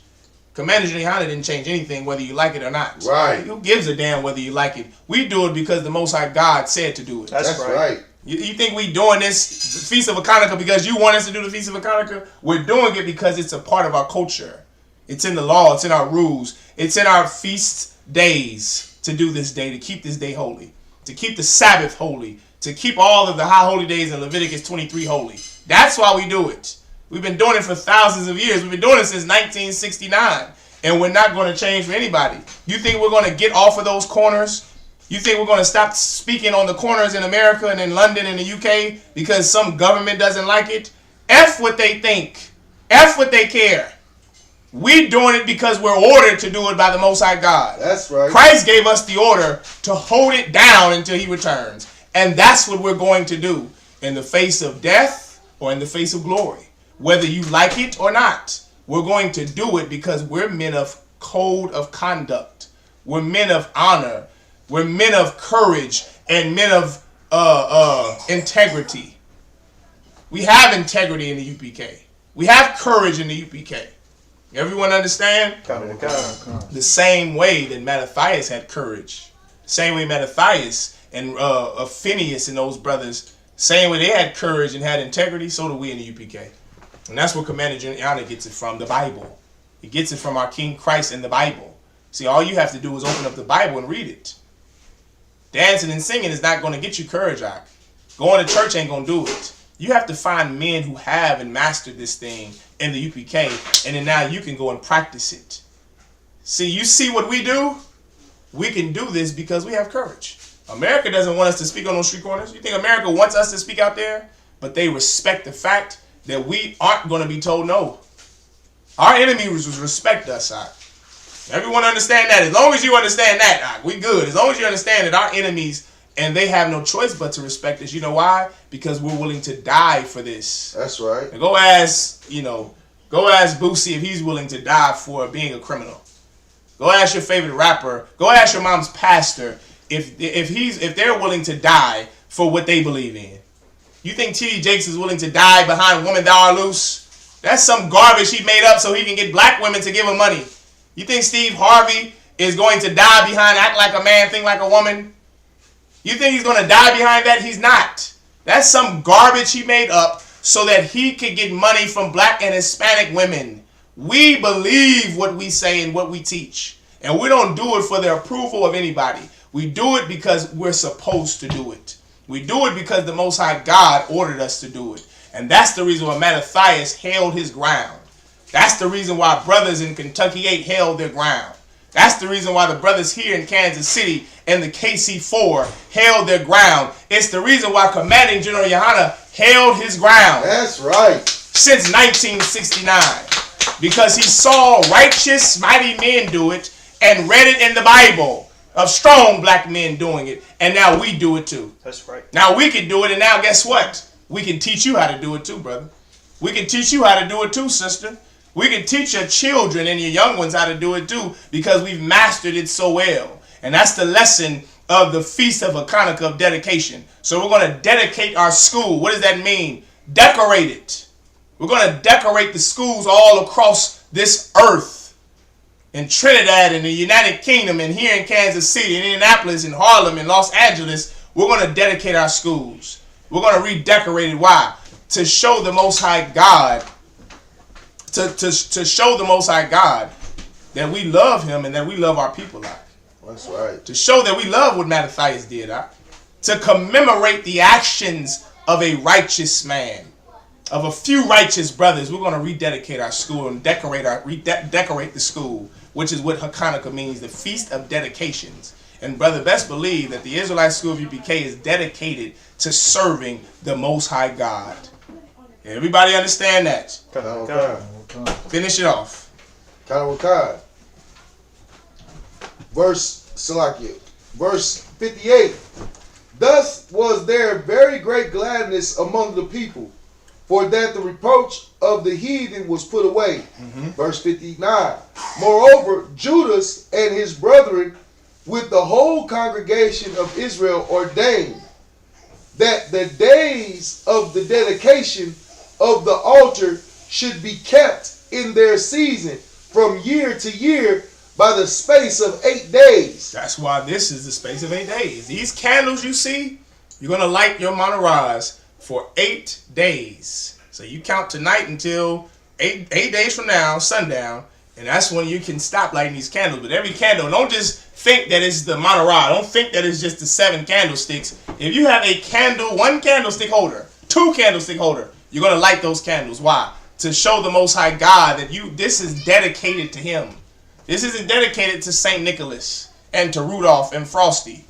Commander Hachaanakah didn't change anything whether you like it or not. Right. Who gives a damn whether you like it? We do it because the Most High God said to do it. That's right. You think we doing this Feast of Hachaanakah because you want us to do the Feast of Hachaanakah? We're doing it because it's a part of our culture. It's in the law. It's in our rules. It's in our feast days to do this day, to keep this day holy, to keep the Sabbath holy, to keep all of the high holy days in Leviticus 23 holy. That's why we do it. We've been doing it for thousands of years. We've been doing it since 1969, and we're not going to change for anybody. You think we're going to get off of those corners? You think we're going to stop speaking on the corners in America and in London and the UK because some government doesn't like it? F what they think. F what they care. We doing it because we're ordered to do it by the Most High God. That's right. Christ gave us the order to hold it down until he returns. And that's what we're going to do in the face of death or in the face of glory. Whether you like it or not, we're going to do it because we're men of code of conduct. We're men of honor. We're men of courage and men of integrity. We have integrity in the UPK. We have courage in the UPK. Everyone understand? The same way that Mattathias had courage. Same way Mattathias and Phineas and those brothers, same way they had courage and had integrity, so do we in the UPK. And that's where Commander Hachaanakah gets it from, the Bible. He gets it from our King Christ in the Bible. See, all you have to do is open up the Bible and read it. Dancing and singing is not going to get you courage out. Going to church ain't going to do it. You have to find men who have and mastered this thing in the UPK, and then now you can go and practice it. See, you see what we do? We can do this because we have courage. America doesn't want us to speak on those street corners. You think America wants us to speak out there? But they respect the fact that we aren't going to be told no. Our enemies respect us. Everyone understand that. As long as you understand that, we good. As long as you understand that our enemies, and they have no choice but to respect us. You know why? Because we're willing to die for this. That's right. And go ask Boosie if he's willing to die for being a criminal. Go ask your favorite rapper. Go ask your mom's pastor if they're willing to die for what they believe in. You think T.D. Jakes is willing to die behind Woman Thou Art Loose? That's some garbage he made up so he can get black women to give him money. You think Steve Harvey is going to die behind Act Like a Man, Think Like a Woman? You think he's going to die behind that? He's not. That's some garbage he made up so that he could get money from black and Hispanic women. We believe what we say and what we teach. And we don't do it for the approval of anybody. We do it because we're supposed to do it. We do it because the Most High God ordered us to do it. And that's the reason why Mattathias held his ground. That's the reason why brothers in Kentucky 8 held their ground. That's the reason why the brothers here in Kansas City and the KC4 held their ground. It's the reason why Commanding General Hachaanakah held his ground. That's right. Since 1969. Because he saw righteous, mighty men do it and read it in the Bible of strong black men doing it. And now we do it too. That's right. Now we can do it, and now guess what? We can teach you how to do it too, brother. We can teach you how to do it too, sister. We can teach your children and your young ones how to do it too because we've mastered it so well. And that's the lesson of the Feast of Hachaanakah of dedication. So we're going to dedicate our school. What does that mean? Decorate it. We're going to decorate the schools all across this earth. In Trinidad, in the United Kingdom, and here in Kansas City, in Indianapolis, in Harlem, in Los Angeles, we're going to dedicate our schools. We're going to redecorate it. Why? To show the Most High God, to show the Most High God that we love him and that we love our people. That's right. To show that we love what Mattathias did. To commemorate the actions of a righteous man, of a few righteous brothers. We're going to rededicate our school and decorate the school, which is what Hachaanakah means, the Feast of Dedications. And brother, best believe that the Israelite School of UPK is dedicated to serving the Most High God. Everybody understand that? Finish it off. Hachaanakah. Verse 58. Thus was there very great gladness among the people, for that the reproach of the heathen was put away. Verse 59. Moreover, Judas and his brethren with the whole congregation of Israel ordained that the days of the dedication of the altar should be kept in their season from year to year by the space of 8 days. That's why this is the space of 8 days. These candles you see, you're going to light your menorahs for 8 days. So you count tonight until 8 days from now, sundown, and that's when you can stop lighting these candles. But every candle, don't just think that it's the menorah. Don't think that it's just the 7 candlesticks. If you have a candle, 1 candlestick holder, 2 candlestick holder, you're going to light those candles. Why? To show the Most High God that this is dedicated to him. This isn't dedicated to St. Nicholas and to Rudolph and Frosty.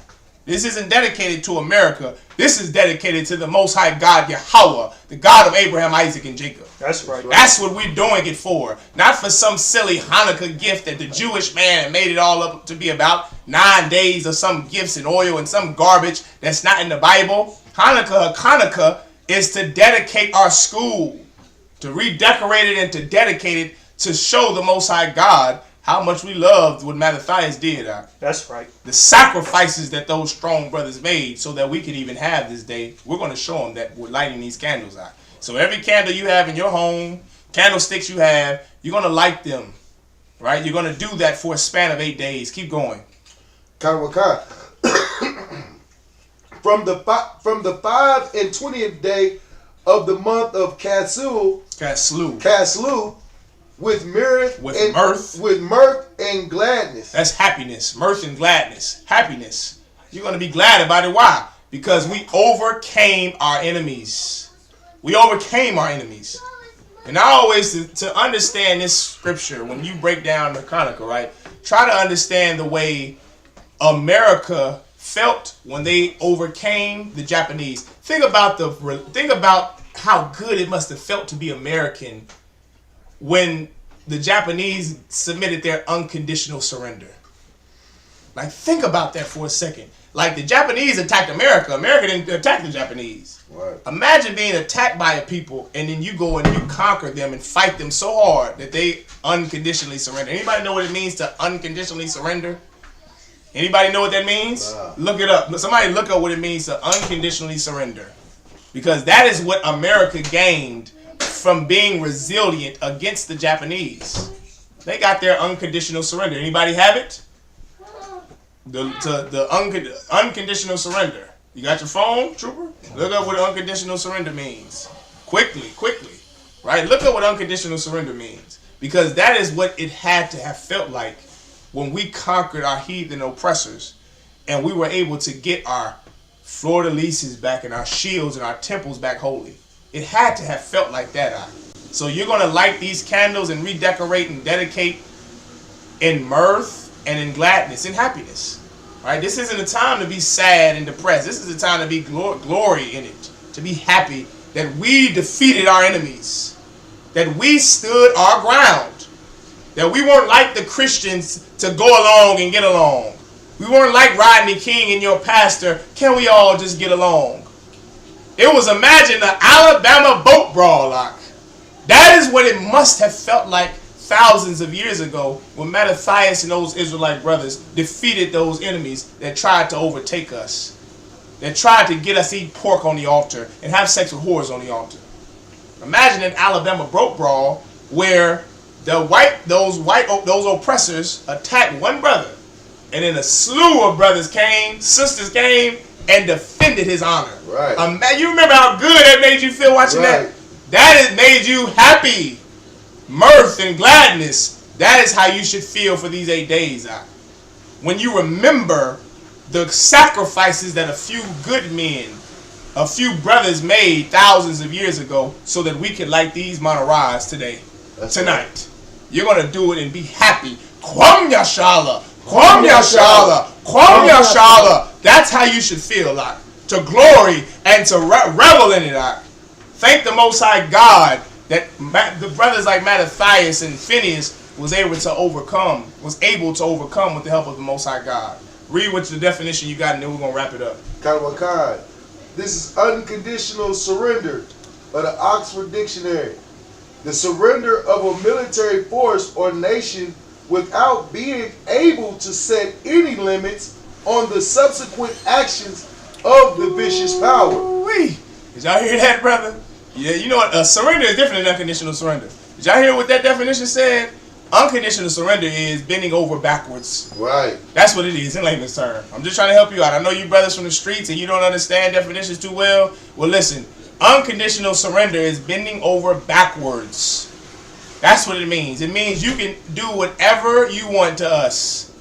This isn't dedicated to America. This is dedicated to the Most High God, Yahweh, the God of Abraham, Isaac, and Jacob. That's right. That's what we're doing it for. Not for some silly Hanukkah gift that the Jewish man made it all up to be about. 9 days of some gifts and oil and some garbage that's not in the Bible. Hachaanakah is to dedicate our school, to redecorate it and to dedicate it to show the Most High God how much we loved what Mattathias did. That's right. The sacrifices that those strong brothers made so that we could even have this day. We're going to show them that we're lighting these candles out. So every candle you have in your home, candlesticks you have, you're going to light them. Right? You're going to do that for a span of 8 days. Keep going. Hachaanakah. From the 5 and 20th day of the month of Caslu, with mirth and gladness. That's happiness, mirth and gladness. Happiness. You're going to be glad about it. Why? Because we overcame our enemies. We overcame our enemies. And I always, to understand this scripture, when you break down the Hachaanakah, right, try to understand the way America felt when they overcame the Japanese. Think about how good it must have felt to be American when the Japanese submitted their unconditional surrender. Like, think about that for a second. Like, the Japanese attacked America. America didn't attack the Japanese. Right. Imagine being attacked by a people and then you go and you conquer them and fight them so hard that they unconditionally surrender. Anybody know what it means to unconditionally surrender? Anybody know what that means? Look it up. Somebody look up what it means to unconditionally surrender. Because that is what America gained from being resilient against the Japanese. They got their unconditional surrender. Anybody have it? The unconditional surrender. You got your phone, trooper? Look up what unconditional surrender means. Quickly. Right? Look up what unconditional surrender means. Because that is what it had to have felt like when we conquered our heathen oppressors and we were able to get our fleur-de-lises back and our shields and our temples back holy. It had to have felt like that. So you're going to light these candles and redecorate and dedicate in mirth and in gladness and happiness. Right? This isn't a time to be sad and depressed. This is a time to be glory in it. To be happy that we defeated our enemies. That we stood our ground. That we weren't like the Christians to go along and get along. We weren't like Rodney King and your pastor. Can we all just get along? It was, imagine the Alabama boat brawl. That is what it must have felt like thousands of years ago when Mattathias and those Israelite brothers defeated those enemies that tried to overtake us, that tried to get us to eat pork on the altar and have sex with whores on the altar. Imagine an Alabama broke brawl where those oppressors attacked one brother, and then a slew of brothers came, sisters came, and defended his honor. Right. You remember how good that made you feel watching that? That has made you happy, mirth and gladness. That is how you should feel for these 8 days. When you remember the sacrifices that a few good men, a few brothers made thousands of years ago so that we could light these menorahs tonight. Right. You're going to do it and be happy. Kwam Yashala, Kwam Yashala, Kwam Yashala. That's how you should feel, like, to glory and to revel in it. Like. Thank the Most High God that the brothers like Mattathias and Phineas was able to overcome with the help of the Most High God. Read what's the definition you got, and then we're going to wrap it up. Hachaanakah. This is unconditional surrender of the Oxford Dictionary. The surrender of a military force or nation without being able to set any limits on the subsequent actions of the vicious power. Ooh-wee. Did y'all hear that, brother? Yeah, you know what? Surrender is different than unconditional surrender. Did y'all hear what that definition said? Unconditional surrender is bending over backwards. Right. That's what it is in layman's term. I'm just trying to help you out. I know you brothers from the streets and you don't understand definitions too well. Well, listen. Unconditional surrender is bending over backwards. That's what it means. It means you can do whatever you want to us.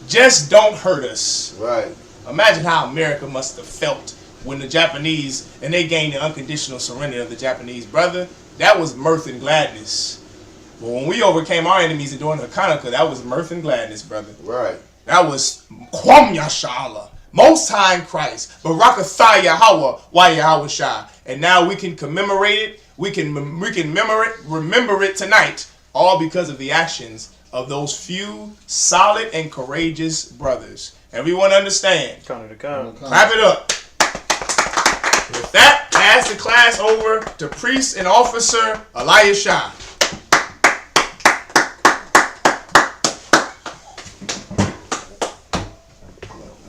Just don't hurt us. Right. Imagine how America must have felt when the Japanese, and they gained the unconditional surrender of the Japanese, brother. That was mirth and gladness. But when we overcame our enemies during Hachaanakah, that was mirth and gladness, brother. Right. That was Kwam Yashala, Most High in Christ, Barakatha Yahweh, Wa Yahweh Shai. And now we can commemorate it. We can remember it tonight, all because of the actions of those few solid and courageous brothers. Everyone understand? Clap it up. With that, pass the class over to Priest and Officer Elias Shah.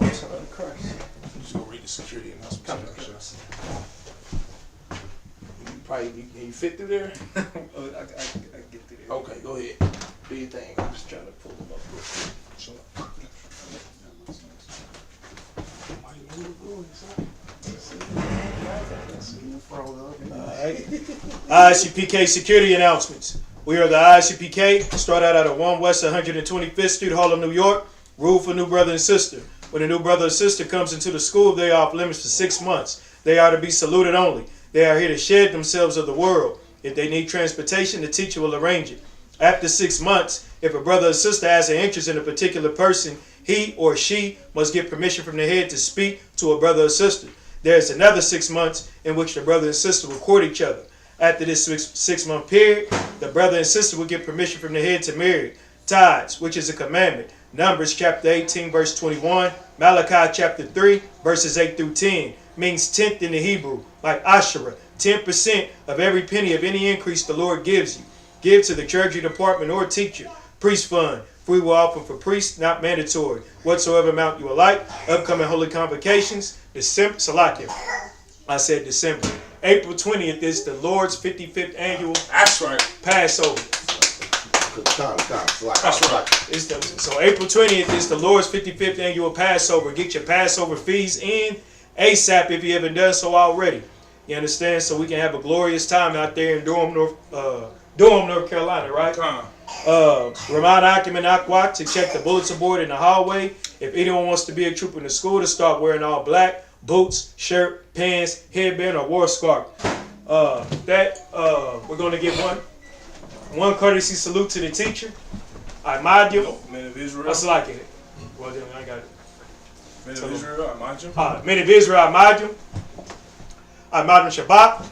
Just go read the security announcements. Can you fit through there? I get through there. Okay, go ahead. Do your thing. I'm just trying to pull them up. ISUPK security announcements. We are the ISUPK. Start out at 1 West 125th Street, Harlem, New York. Rule for new brother and sister. When a new brother or sister comes into the school, they are off limits for 6 months. They are to be saluted only. They are here to shed themselves of the world. If they need transportation, the teacher will arrange it. After 6 months, if a brother or sister has an interest in a particular person, he or she must get permission from the head to speak to a brother or sister. There is another 6 months in which the brother and sister will court each other. After this 6 month period, the brother and sister will get permission from the head to marry. Tithes, which is a commandment. Numbers chapter 18 verse 21. Malachi chapter 3 verses 8 through 10. Means tenth in the Hebrew, like Asherah. 10% of every penny of any increase the Lord gives you. Give to the clergy department or teacher. Priest fund. Free will offering for priests, not mandatory. Whatsoever amount you would like. Upcoming holy convocations. December. I said December. April 20th is the Lord's 55th annual. That's right. Passover. That's right. So April 20th is the Lord's 55th annual Passover. Get your Passover fees in ASAP if you haven't done so already. You understand? So we can have a glorious time out there in Durham, North Carolina, right? Remind Akim and Aquat to check the bulletin board in the hallway. If anyone wants to be a trooper in the school, to start wearing all black, boots, shirt, pants, headband, or war scarf. We're going to give one courtesy salute to the teacher. Imadium. Men of Israel. That's like it. Well, then I got it. Men of Israel, Imadium. Men of Israel, Imadium. Imadium Shabbat.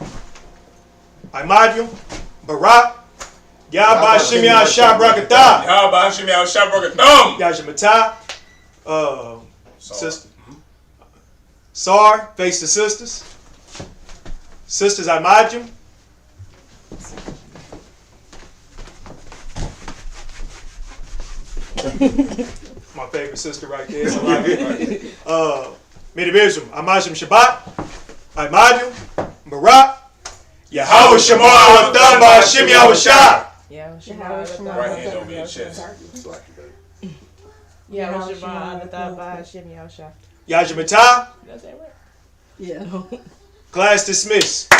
Imadium. Barak. Yahba Shimi Al-Shah Brakatah. Yahba Shimi Al-Shah Brakatah. Yajamata. Sister. Sar, face the sisters. Sisters Imadium. My favorite sister right there. Midibizum, Amashim Shabbat, Imadu, Barak, Yahweh Shemar Watham Ba'Hashim Yahushua. Yeah, Right hand over your chest. Yajamatah, Yeah. class dismissed.